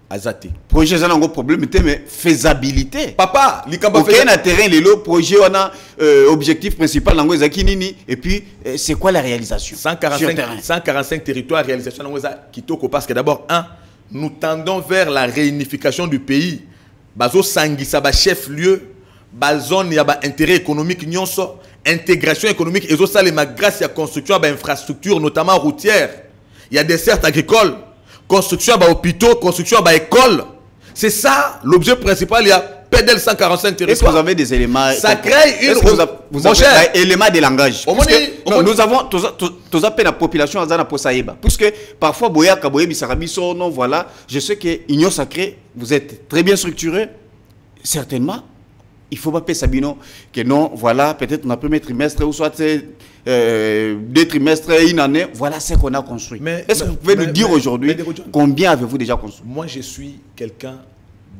Azate. Projet, c'est un gros problème, mais faisabilité. Papa, l'ikaba fait un terrain, le projet, on a objectif principal, et puis c'est quoi la réalisation? 145 territoires, réalisation, parce que d'abord, nous tendons vers la réunification du pays. Bazo Sangisa, chef-lieu, bazone, il y a intérêt économique, nyonso, intégration économique, et ça, grâce à la construction d'infrastructures, notamment routières. Il y a des certes agricoles, construction d'hôpitaux, construction d'écoles. C'est ça l'objet principal. Il y a PDL 145 territoires. Est-ce que vous avez des éléments? Ça crée une... Vous avez des éléments de langage. Nous avons tous à peine la population à Posaïba. Puisque parfois, Boya, Kaboye, Bissarabiso, non, voilà. Je sais que Union Sacrée, vous êtes très bien structuré. Certainement. Il ne faut pas payer Sabino que non, voilà, peut-être dans le premier trimestre ou soit 2 trimestres, une année, voilà ce qu'on a construit. Est-ce que vous pouvez nous dire aujourd'hui combien avez-vous déjà construit? Moi, je suis quelqu'un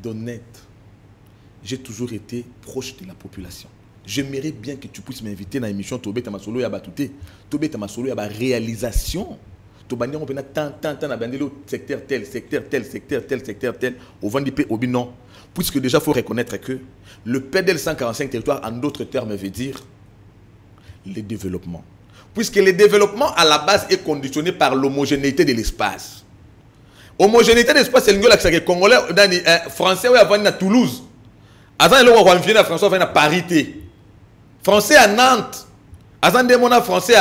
d'honnête. J'ai toujours été proche de la population. J'aimerais bien que tu puisses m'inviter dans l'émission Tobé Tamasolo Yaba Touté. Tobé Tamasolo Yaba réalisation. Tobani on peut tant à bandelo secteur tel, secteur tel, secteur tel, secteur tel. Au Vendipé, au Binon. Puisque déjà, il faut reconnaître que le PDL 145 territoires, en d'autres termes, veut dire le développement. Puisque le développement, à la base, est conditionné par l'homogénéité de l'espace. Homogénéité de l'espace, c'est le que Congolais, Français, à Toulouse. Avant, le Français, à parité. Français à Nantes. Avant, Français,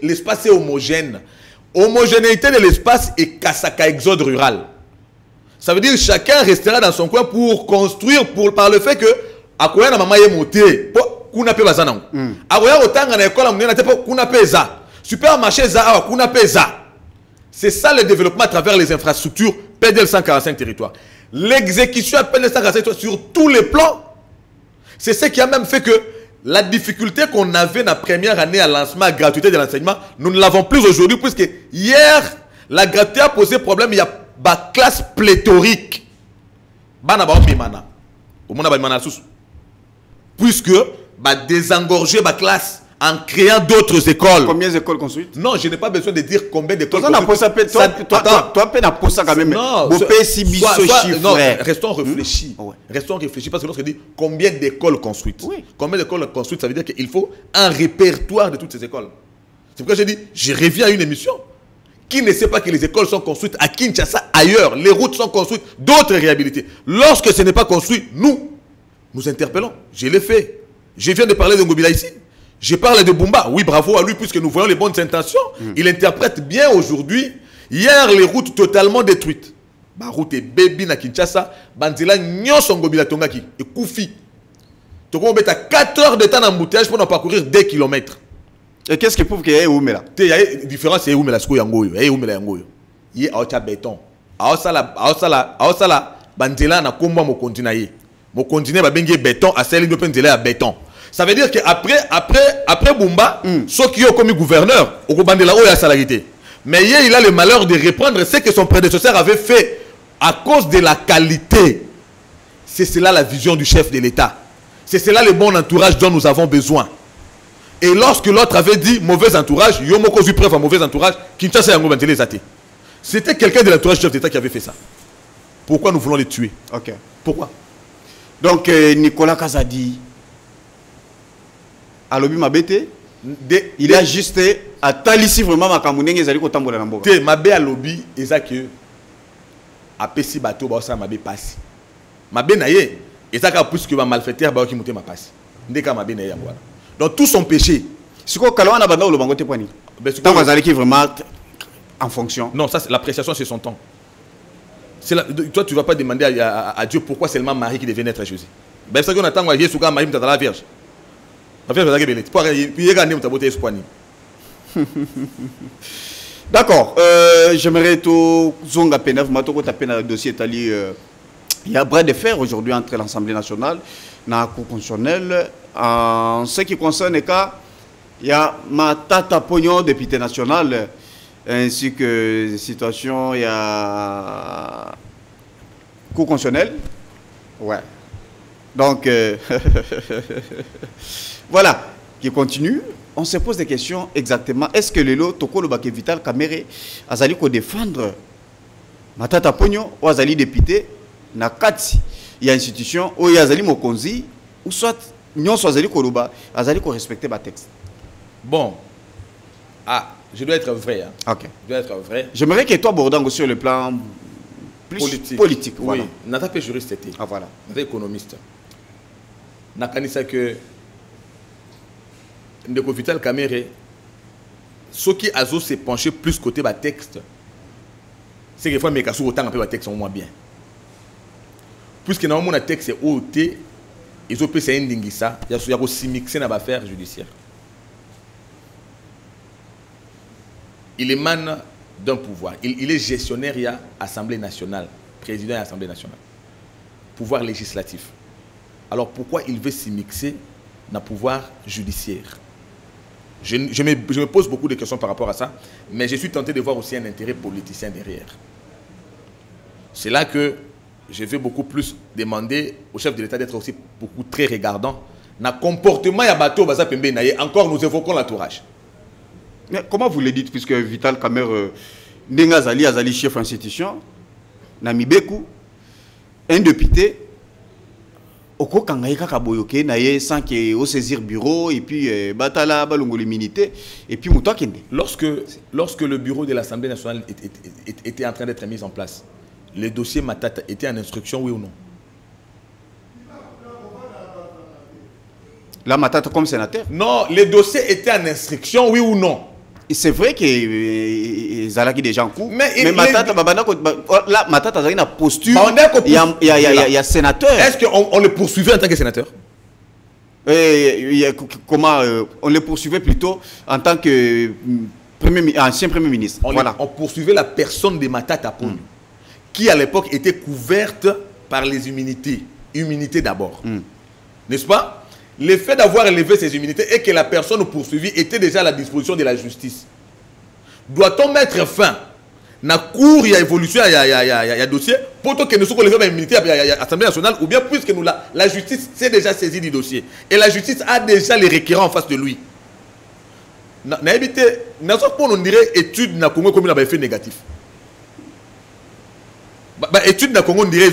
l'espace est homogène. Homogénéité de l'espace et Kasaka exode rural. Ça veut dire que chacun restera dans son coin pour construire, par le fait que Akoya na maman est monté, kuna pe bazana. Akoya otanga na école amuna te kuna pe za. Supermarché za kuna pe za. C'est ça le développement à travers les infrastructures PDL 145 territoires. L'exécution à PDL 145 territoires sur tous les plans. C'est ce qui a même fait que la difficulté qu'on avait dans la première année à lancement à gratuité de l'enseignement, nous ne l'avons plus aujourd'hui puisque hier la gratuité a posé problème. Il y a ba classe pléthorique bana ba mbimana au monde ba mbimana sous puisque ba désengorger ba classe en créant d'autres écoles. Combien d'écoles construites? Non, je n'ai pas besoin de dire combien d'écoles construites. Toi peine à poser ça quand même. Non, restons réfléchis. Restons réfléchis parce que lorsque dit combien d'écoles construites, combien d'écoles construites, ça veut dire qu'il faut un répertoire de toutes ces écoles. C'est pourquoi j'ai dit, je reviens à une émission. Qui ne sait pas que les écoles sont construites à Kinshasa, ailleurs, les routes sont construites, d'autres réhabilitées. Lorsque ce n'est pas construit, nous interpellons. Je l'ai fait. Je viens de parler de Ngobila ici. Je parle de Bumba. Oui, bravo à lui, puisque nous voyons les bonnes intentions. Il interprète bien aujourd'hui. Hier, les routes totalement détruites. La route est baby na Kinshasa. Bandila nyonso Ngobila Tongaki. Et Koufi. Tu vas mettre 4 heures de temps d'embouteillage pour parcourir 2 kilomètres. Et qu'est-ce qui prouve qu'il y a Oumela? Il y a une différence, c'est Oumela, c'est Yangoyo. Il y a Oumela Yangoyo. Il y a béton. Aosala, Bandela na komba mo continue. Mo continue ba bengi béton, à celle de Pendela à béton. Ça veut dire que après Bumba, ceux qui ont commis gouverneur, au Bandela oya salarié. Mais il a le malheur de reprendre ce que son prédécesseur avait fait à cause de la qualité. C'est cela la vision du chef de l'État. C'est cela le bon entourage dont nous avons besoin. Et lorsque l'autre avait dit mauvais entourage, Yomoko vu preuve à mauvais entourage, Kinshasa Yango Bantele Zate. C'était quelqu'un de l'entourage du chef d'État qui avait fait ça. Pourquoi nous voulons les tuer? Ok. Pourquoi? Donc Nicolas Kazadi, Alobi Mabete, Il a juste à talici vraiment ma camounenge ezali ko tambola na mboka. Te mabe à lobby eza que a pesi bateau ba ça mabe passe. Mabe na ye ezaka plus que ba malfaiteur ba ki muté ma passe. Ndeka mabe na ye voilà. Donc tout son péché. Siko kalwa na banda olobango te pwani. Tant bazali qui vraiment en fonction. Non, ça c'est l'appréciation c'est son temps. Toi tu vas pas demander à Dieu pourquoi seulement Marie qui devait naître Jésus. Ben ça qu'on attend à Jésus quand Marie m'ta la vierge. La vierge va gagner pour puis regarder m'ta beauté espoir. D'accord, j'aimerais tout zonga penaf matoko taper dans le dossier Tali. Il y a bras de fer aujourd'hui entre l'Assemblée nationale et la Cour constitutionnelle. En ce qui concerne les cas, il y a Matata Pognon, député national, ainsi que situation, il y a Cour constitutionnelle. Ouais. Donc, voilà, qui continue. On se pose des questions exactement. Est-ce que le lot, Tokolo Baké Vital Kamere, Azali ko défendre Matata Pognon ou Azali député, na kati, il y a une institution où il y a Azali Mokonzi, ou soit, non, soit Azali Koloba, Azali ko respecter ma texte. Bon. Ah, je dois être vrai. Hein. Ok. Je dois être vrai. J'aimerais que toi, Bordango, sur le plan plus politique. Oui, Voilà. n'a pas juriste. Ah, voilà. N'a économiste. N'a pas dit ça que Ndeko Vital Kamere, ce qui a s'est penché plus côté bas texte, c'est que fois mes cassous autant un peu bas texte au moins bien. Puisque normalement le texte est OT, ils ont pu s'indigner ça, il y a aussi mixé dans l'affaire judiciaire. Il émane d'un pouvoir. Il est gestionnaire, il y a Assemblée nationale, président de l'Assemblée nationale, pouvoir législatif. Alors pourquoi il veut s'immiscer dans le pouvoir judiciaire? Je me pose beaucoup de questions par rapport à ça, mais je suis tenté de voir aussi un intérêt politicien derrière. C'est là que je vais beaucoup plus demander au chef de l'État d'être aussi beaucoup très regardant. Dans le comportement, il y a bateau, encore nous évoquons l'entourage. Mais comment vous le dites, puisque Vital Kamere, Ndengazali, Azali, chef d'institution, Namibeku, un député, Oko Kangaïka Kaboyoke, Naye, sans qu'il au saisir bureau, et puis Batala, Balongo l'immunité, et puis Moutoua Kende. Lorsque le bureau de l'Assemblée nationale était en train d'être mis en place, le dossier Matata était en instruction, oui ou non? La Matata comme sénateur? Non, le dossier était en instruction, oui ou non? C'est vrai que Zalaki déjà en cours, mais Matata, là, Matata a une posture, il y a sénateur. Est-ce qu'on le poursuivait en tant que sénateur? Comment on le poursuivait plutôt en tant que ancien Premier ministre. On poursuivait la personne de Matata Pognon, qui à l'époque était couverte par les immunités. Immunité d'abord. N'est-ce pas? Le fait d'avoir élevé ces immunités et que la personne poursuivie était déjà à la disposition de la justice. Doit-on mettre fin à la cour, il y a évolution, il y a dossier, pour que nous soyons levés l'immunité à l'Assemblée nationale, ou bien puisque nous, la justice s'est déjà saisie du dossier. Et la justice a déjà les requérants en face de lui. On dirait étude na Congo comme il a effet négatif. Étude na Congo on dirait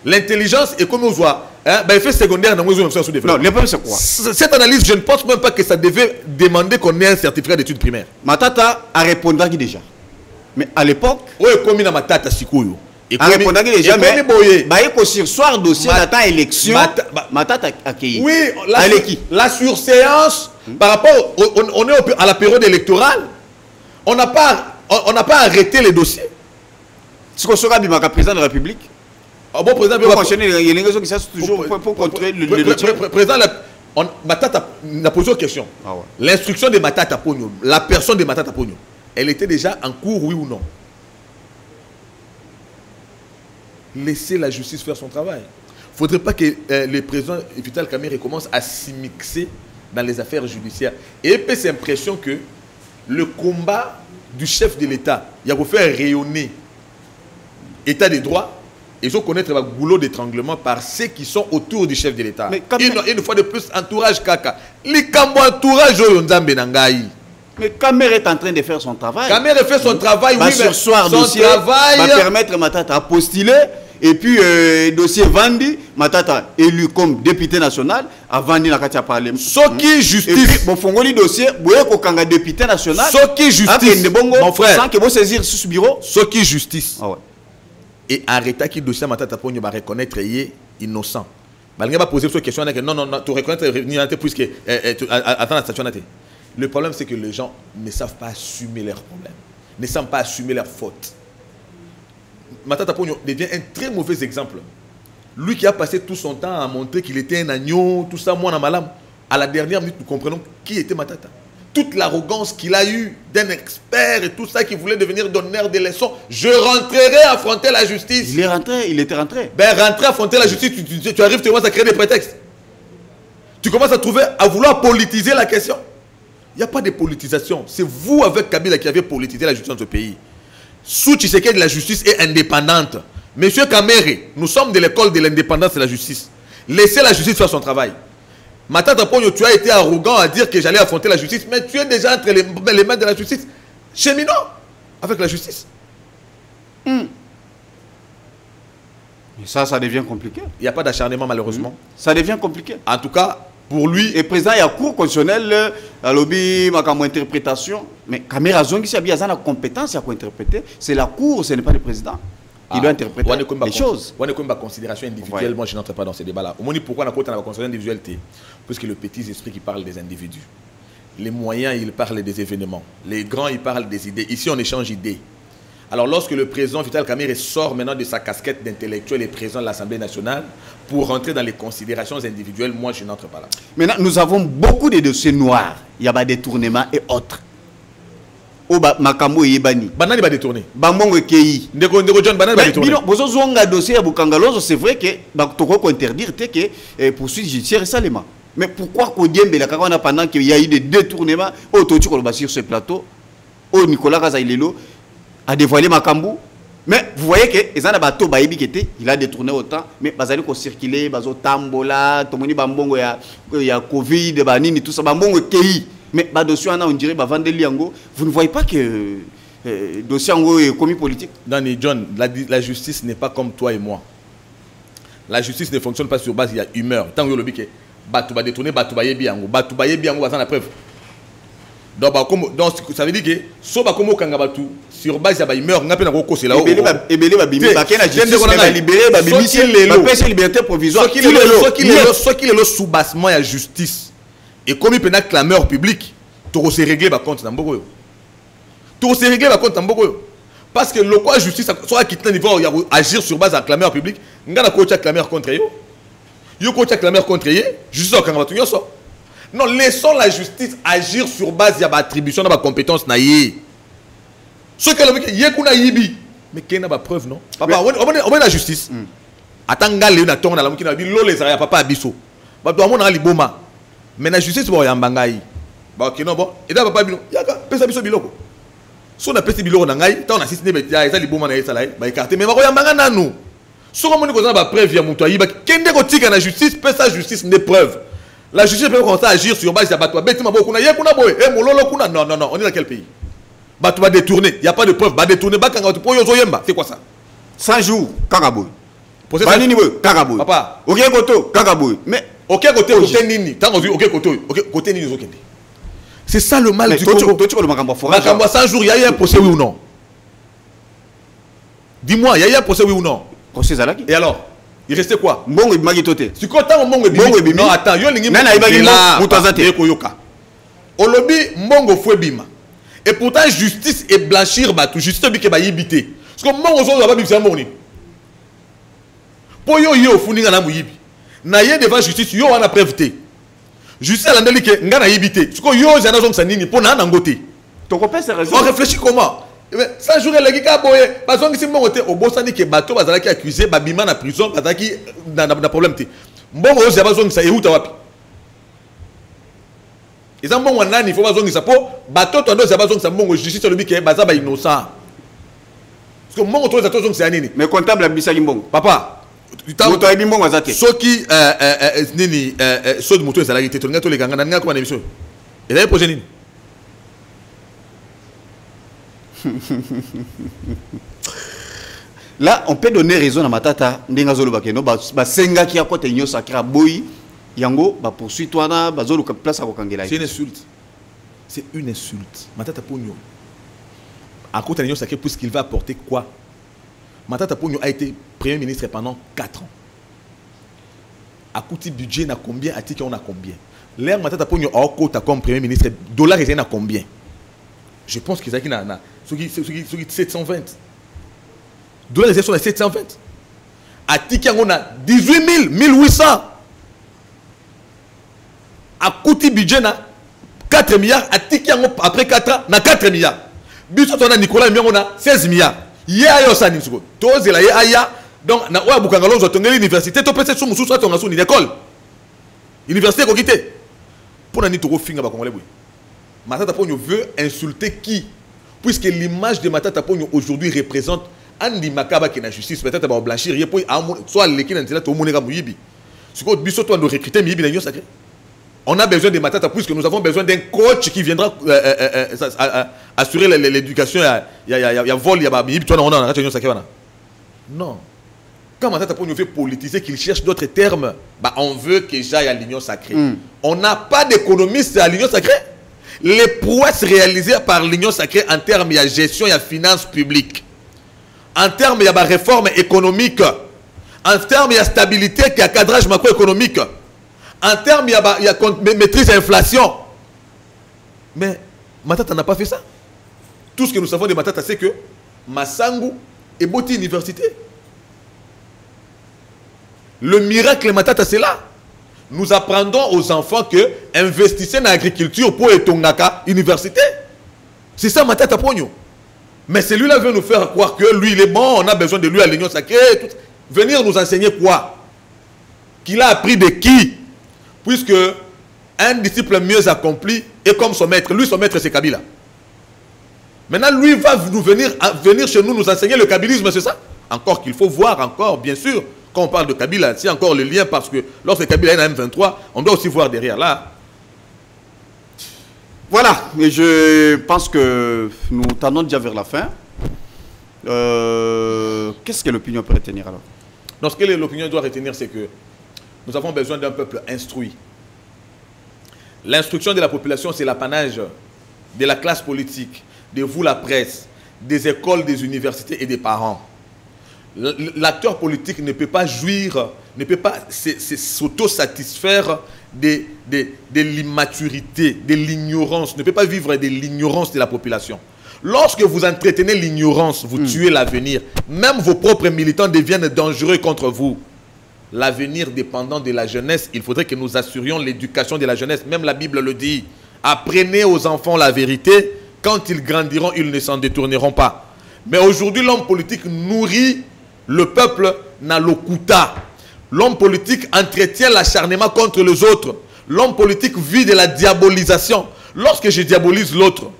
l'intelligence est comme on voit, effet secondaire dans nos sous développement. Non, le problème c'est quoi? Cette analyse, je ne pense même pas que ça devait demander qu'on ait un certificat d'études primaires. Matata a répondu déjà. Mais à l'époque, oui, comme il a Matata Sikoyo. A répondu déjà, mais sur soir dossier d'attend élection, Matata a accueilli. Oui, la surséance, par rapport, on est à la période électorale, on n'a pas arrêté les dossiers. Ce qu'on sera du président de la République. Bon, président, pour enchaîner, il y a des gens qui savent toujours pour contrer le président, Matata n'a posé une question. L'instruction de Matata Pognon, la personne de Matata Pognon, elle était déjà en cours, oui ou non? Laissez la justice faire son travail. Il ne faudrait pas que le président Vital Kamere commence à s'immiscer dans les affaires judiciaires. Et puis c'est l'impression que le combat du chef de l'État, il a faire rayonner l'état des droits. Ils vont connaître le goulot d'étranglement par ceux qui sont autour du chef de l'État. Une fois de plus, entourage kaka. Les cambo entourage mais Kamere est en train de faire son travail. Kamere fait son travail, oui, mais son travail va permettre Matata à postuler et puis dossier Vandi, Matata élu comme député national, a Vandi na kati ya parlement. Soki justice. Bon fongoli dossier, boye ko kanga député national. Soki justice. Mon frère. Sans que vous saisir ce bureau. Soki justice. Ah ouais. Et arrêter qui dossier Matata pour nous reconnaître innocent. Balanga va poser cette question non, tu reconnaître puisque attends la station. Le problème c'est que les gens ne savent pas assumer leurs problèmes, ne savent pas assumer leurs fautes. Matata Pogno devient un très mauvais exemple. Lui qui a passé tout son temps à montrer qu'il était un agneau, tout ça, moi, dans malam. À la dernière minute, nous comprenons qui était Matata. Toute l'arrogance qu'il a eue d'un expert et tout ça, qui voulait devenir donneur de leçons. Je rentrerai affronter la justice. Il est rentré, il était rentré. Ben, rentrer affronter la justice, tu arrives, tu commences à créer des prétextes. Tu commences à vouloir politiser la question. Il n'y a pas de politisation. C'est vous, avec Kabila, qui avez politisé la justice dans ce pays. Sous Tshisekedi, la justice est indépendante. Monsieur Kamere, nous sommes de l'école de l'indépendance de la justice. Laissez la justice faire son travail. Matata Pogno, tu as été arrogant à dire que j'allais affronter la justice, mais tu es déjà entre les mains de la justice. Cheminot avec la justice. Mais ça devient compliqué. Il n'y a pas d'acharnement, malheureusement. Ça devient compliqué. En tout cas, pour lui. Et président, il y a cours constitutionnel, à lobby, ma interprétation. Mais Kamera Zongi, si il y a une compétence à interpréter, c'est la cour, ce n'est pas le président. Il doit interpréter les choses. On est comme ma considération individuelle. Ouais. Moi, je n'entre pas dans ces débats-là. Au moins, pourquoi on a la considération individuelle? Parce que le petit esprit qui parle des individus. Les moyens, ils parlent des événements. Les grands, ils parlent des idées. Ici, on échange idées. Alors, lorsque le président Vital Kamerhe sort maintenant de sa casquette d'intellectuel et président de l'Assemblée nationale pour rentrer dans les considérations individuelles, moi, je n'entre pas là. Maintenant, nous avons beaucoup de dossiers noirs. Il y a des détournements et autres. Makambo yebani. Banani va détourner. Bamongo kei. Ndeko John Banani va détourner. Bozo zonga dossier à Bukangalonzo, c'est vrai que toko ko interdire que poursuite judiciaire salement. Mais pourquoi Kodiembe la on a pendant qu'il y a eu des détournements au Totu Koloba sur ce plateau, au Nicolas Kazailelo a dévoilé Makambo. Mais vous voyez que les gens bateau baïbi qui était, il a détourné autant, mais bazali ko circuler, bazo tambola, tomoni bambongo ya Covid, banini tout ça bambongo kei. Mais bah dossier on dirait bah Vandeli Ango, vous ne voyez pas que dossier Ango est commis politique. Danny John, la justice n'est pas comme toi et moi. La justice ne fonctionne pas sur base il y a humeur. Tant que le bique bah tu vas détourner bah tu vas yebi Ango, bah tu vas yebi Ango bah la preuve. Donc ça veut dire que so bah comme kanga bah tout sur base il y a humeur ngape na ko c'est là. Ebele ba bimi ba kena justice ba libérer ba bimi c'est la paix liberté provisoire. Qui est le sous-bassement ya justice. Et comme il peut être clameur public, tu vas se régler par contre dans beaucoup. Tu vas se régler par contre dans beaucoup. Parce que le quoi justice soit quitter niveau agir sur base de clameur public, ngana ko tia clameur contre yo. Yo ko tia clameur contre yo, justice quand va tout yo so. Non, laissons la justice agir sur base de attribution de compétence na yé. Ce que le mec yé kuna yibi, mais qu'il n'a pas preuve non. Papa, on la justice. Atanga le na tonga na lamu kina bi lo les ya papa abiso. Ba to amona liboma. Mais la justice bon yambangai ba ok non bon et da papa bilo yaka pesa biso biloko so na pesa biloko na ngai ta on assiste ne ya eza liboma na esa lai ba écarter mais ba ko yambanga nanu so ko moni ko za ba preuve ya muto ayiba kende ko tika na justice pesa justice ne preuve la justice peut commencer à agir sur base ya bato beti mabo kuna ye kuna boy e mololo kuna non on est dans quel pays bato ba détourner y a pas de preuve ba détourner ba kanga po yo zo yemba c'est quoi ça 100 jours kakaboy banini boy kakaboy papa ok koto kakaboy mais ok côté nini tant on dit ok côté nini zo kende c'est ça le mal du Congo. Makambo 100 jours il y a eu un procès oui ou non? Dis-moi, il y a eu un procès oui ou non? Procès Zalaki. Et alors il restait quoi? Mbongo bimaki toté. Si content mbongo bimi. Non attends, yo lingi mbongo mutazate koyoka. Olobi mbongo fwe bima. Et pourtant justice et blanchir batu justice bi ke ba yibité. Parce que mbongo zo ba bimisa mbongo ni. Po yo yo funinga na muyibi. Na ye devant justice yo wana preuve te. Justice à l'andeli que ngana yibité. Ce que yo jana zong sanini pour na ngote. Ton copain c'est raison. On réfléchit comment? Ça joue les gars boye parce que si mbongo te obosani ke bato bazalaki accusé babima na prison bazaki na problème te. Mbongo yo zaba zong sa ehuta wapi? Ils ont mbongo nani faut bazong sa po bato to ndo zaba zong sa mbongo justice le bi ke baza ba innocent. Parce que mbongo to za to zong sa nini? Mais comptable bisaki mbongo. Papa moto ayebi mbongo azate soki nini so de moto ezalaki te tolinga tolekanga na ninga koma na émission ezali projet nini Là, on peut donner raison à Matata, Ndengazolo Bakeno, Basenga qui a côté Nyo Sakra Boy, Yango, poursuit toi, Bazolo place à Kokangela. C'est une insulte. C'est une insulte. Matata Pogno. À côté de Nyo Sakra, puisqu'il va apporter quoi? Matata Pogno a été Premier ministre pendant 4 ans. À côté du budget, on a combien? À Tiki, on a combien? L'air Matata Pogno a côté comme Premier ministre, dollars, il y en a combien? Je pense qu'ils ont 720. Dollars, ils sont à 720. À Tiki, on a 18 000, 1800. À côté du budget, 4 milliards. À Tiki, après 4 ans, on a 4 milliards. Bissot, on a Nicolas, on a 16 milliards. Hier, on a donc, na oya bukangalo zo tongeli université to pese sumu susu atonga suni l'école. Université ko kité. Pour nani to ko finga ba congolais boy. Matata Pogno veut insulter qui? Puisque l'image de Matata Pogno aujourd'hui représente Andy Makaba qui est la justice peut-être ba blanchir ye pour soit l'équipe d'intérêt to moneka muyibi. Ce que biso to ndo recruter muyibi na nyo sacré. On a besoin de Matata puisque nous avons besoin d'un coach qui viendra assurer l'éducation ya vol ya ba muyibi to na on a nyo sacré bana. Non. Quand Matata Pogno veut politiser, qu'il cherche d'autres termes, bah on veut que j'aille à l'Union sacrée. On n'a pas d'économiste à l'Union sacrée. Les prouesses réalisées par l'Union sacrée en termes de gestion et de finances publiques, en termes de réforme économique, en termes de stabilité et de cadrage macroéconomique, en termes de maîtrise de l'inflation. Mais Matata n'a pas fait ça. Tout ce que nous savons de Matata, c'est que Massangu est Boti Université. Le miracle Matata, c'est là. Nous apprendons aux enfants que investissez dans l'agriculture pour Etongaka Université. C'est ça Matata Pogno. Mais celui-là veut nous faire croire que lui, il est bon, on a besoin de lui à l'Union sacrée. Venir nous enseigner quoi? Qu'il a appris de qui? Puisque un disciple mieux accompli est comme son maître. Lui, son maître, c'est Kabila. Maintenant, lui va nous venir chez nous nous enseigner le kabylisme, c'est ça? Encore qu'il faut voir, encore, bien sûr. Quand on parle de Kabila, c'est encore le lien parce que lorsque Kabila est en M23, on doit aussi voir derrière là. Voilà, mais je pense que nous tendons déjà vers la fin. Qu'est-ce que l'opinion peut retenir alors? Donc ce que l'opinion doit retenir, c'est que nous avons besoin d'un peuple instruit. L'instruction de la population, c'est l'apanage de la classe politique, de vous la presse, des écoles, des universités et des parents. L'acteur politique ne peut pas jouir, ne peut pas s'auto-satisfaire de l'immaturité, de l'ignorance, ne peut pas vivre de l'ignorance de la population. Lorsque vous entretenez l'ignorance, vous tuez l'avenir. Même vos propres militants deviennent dangereux contre vous. L'avenir dépendant de la jeunesse, il faudrait que nous assurions l'éducation de la jeunesse. Même la Bible le dit. Apprenez aux enfants la vérité. Quand ils grandiront, ils ne s'en détourneront pas. Mais aujourd'hui, l'homme politique nourrit le peuple dans l'okuta. L'homme politique entretient l'acharnement contre les autres. L'homme politique vit de la diabolisation. Lorsque je diabolise l'autre,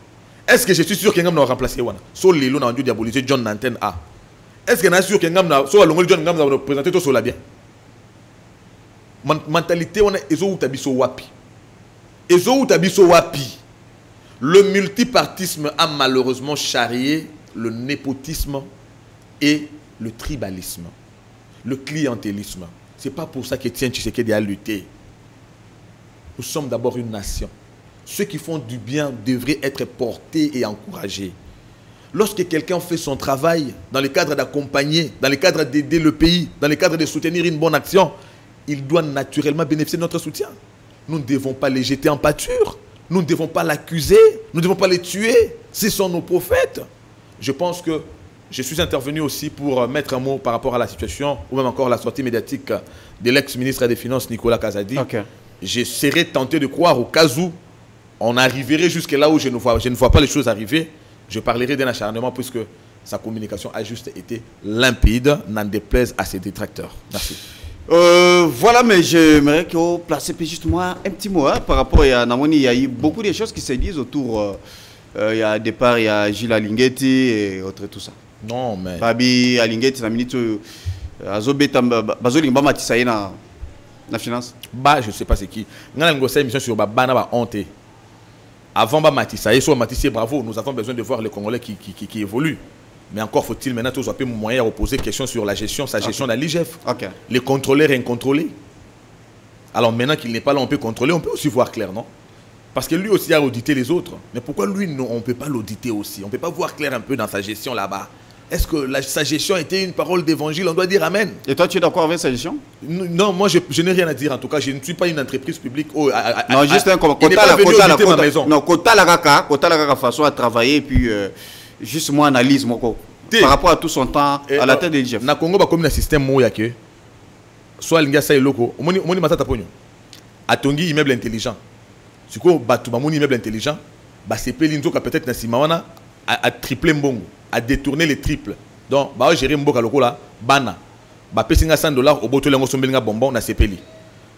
est-ce que je suis sûr qu'il y a un remplacé? So Lilo n'a dû diaboliser John Nanten A. Est-ce qu'il y a sûr qu'il y a un John Nanten A représenté tout cela bien? Mentalité, on est ezo utabiso wapi. Ezo utabiso wapi. Le multipartisme a malheureusement charrié le népotisme et le tribalisme, le clientélisme. Ce n'est pas pour ça qu'Étienne Tshisekedi a lutté. Nous sommes d'abord une nation. Ceux qui font du bien devraient être portés et encouragés. Lorsque quelqu'un fait son travail dans le cadre d'accompagner, dans le cadre d'aider le pays, dans le cadre de soutenir une bonne action, il doit naturellement bénéficier de notre soutien. Nous ne devons pas les jeter en pâture. Nous ne devons pas l'accuser. Nous ne devons pas les tuer. Ce sont nos prophètes. Je pense que je suis intervenu aussi pour mettre un mot par rapport à la situation, ou même encore la sortie médiatique de l'ex-ministre des Finances, Nicolas Kazadi. Okay. Je serais tenté de croire au cas où on arriverait jusque là où je ne vois pas les choses arriver. Je parlerai d'un acharnement puisque sa communication a juste été limpide, n'en déplaise à ses détracteurs. Merci. Voilà, mais j'aimerais que vous placiez justement un petit mot par rapport à Namoni. Il y a eu beaucoup de choses qui se disent autour. Il y a départ, il y a Gilles Alingeti et autres, tout ça. Non, mais. Babi Alingeti, la minute. Azobeta, Bazoli Mbama Tisaïna, la finance. Bah, je ne sais pas c'est qui. Nous avons une émission sur Bana Honte. Avant Bamatisaï, sur Matissé, bravo, nous avons besoin de voir les Congolais qui évoluent. Mais encore faut-il maintenant tous un peu moyen de poser question sur la gestion, sa gestion de l'IGF. Ok. Les contrôleurs incontrôlés. Alors maintenant qu'il n'est pas là, on peut contrôler, on peut aussi voir clair, non? Parce que lui aussi a audité les autres. Mais pourquoi lui, non, on ne peut pas l'auditer aussi? On ne peut pas voir clair un peu dans sa gestion là-bas. Est-ce que sa gestion était une parole d'évangile? On doit dire Amen. Et toi, tu es d'accord avec sa gestion? Non, moi, je n'ai rien à dire. En tout cas, je ne suis pas une entreprise publique. Non, juste un comment. Non, quota la façon à travailler et puis juste moi analyse mon co. Par rapport à tout son temps à la tête de l'IGF. Na Congo, comme un système moya que soit l'ingasa et loko. Omoni matata ponyo. Atongi immeuble intelligent. Si quoi batouba mon immeuble intelligent, bah c'est pelinzo qui peut-être na simawana a triplé mbongo, a détourné les triples. Donc bah gérer mboka loko là, bana. Bah pesinga $100 au boto lengo sombelinga bonbon na sepeli.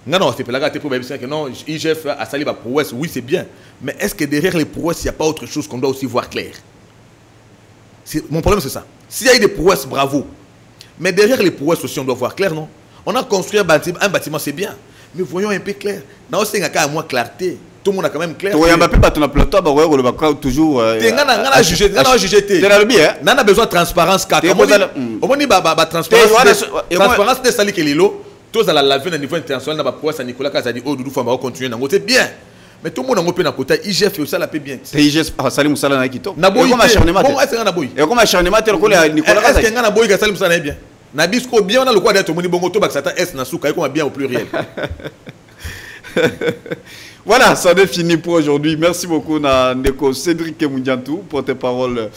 Non, c'est pas la gâte pour que non, IGF a sali ba prouesse, oui c'est bien. Mais est-ce que derrière les prouesses, il n'y a pas autre chose qu'on doit aussi voir clair? Mon problème c'est ça. S'il y a eu des prouesses, bravo. Mais derrière les prouesses aussi, on doit voir clair, non? On a construit un bâtiment, c'est bien. Mais voyons un peu clair. Non, c'est un moins clarté. Tout le monde a quand même clair. Oui, on n'a pas ton plateau, toujours. On a jugé. On a besoin de transparence. On a transparence de sali kelilo. Tous à la laver au niveau international, on a prouesse à Nicolas Kazadi. Oh, Doudou Famba va continuer. C'est bien. Mais tout le monde a un peu côté IGF et ça la paie bien. C'est IGF Salim Moussala na kito. Naboy comme acharnement. Bon, est-ce qu'on a boy? Et comme acharnement tel que Nicolas Kazadi. Est-ce qu'on a boy Salim Moussala bien? Nabisco bien on a le quoi d'être moni bongo to bak sata S na souka comme bien au pluriel. Voilà, ça est fini pour aujourd'hui. Merci beaucoup Ndeko Cédric Mundiantou pour tes paroles.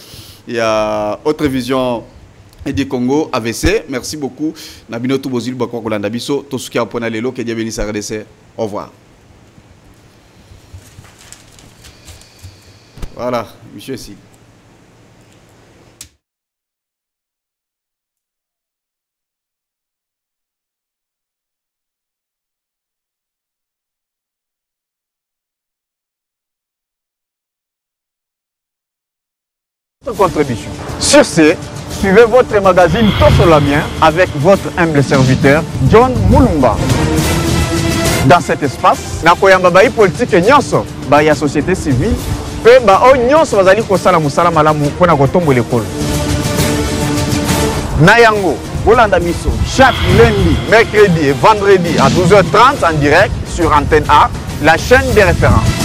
Il y a autre vision et du Congo AVC. Merci beaucoup. Nabino Toubozil Bakwa Kolanda Biso, Tosuki Apona Lelo, que Dieu bénisse RDC. Au revoir. Voilà, monsieur Si. Contribution. Sur ce, suivez votre magazine Tosso la Mien avec votre humble serviteur John Mulumba. Dans cet espace, nakoyamba bayi politique nyonso, bayi société civile, pe ba o nyonso bazali kosala musala malamu pona kotombo l'école. Nayango, Bolanda Miso, chaque lundi, mercredi et vendredi à 12h30 en direct sur Antenne A, la chaîne des références.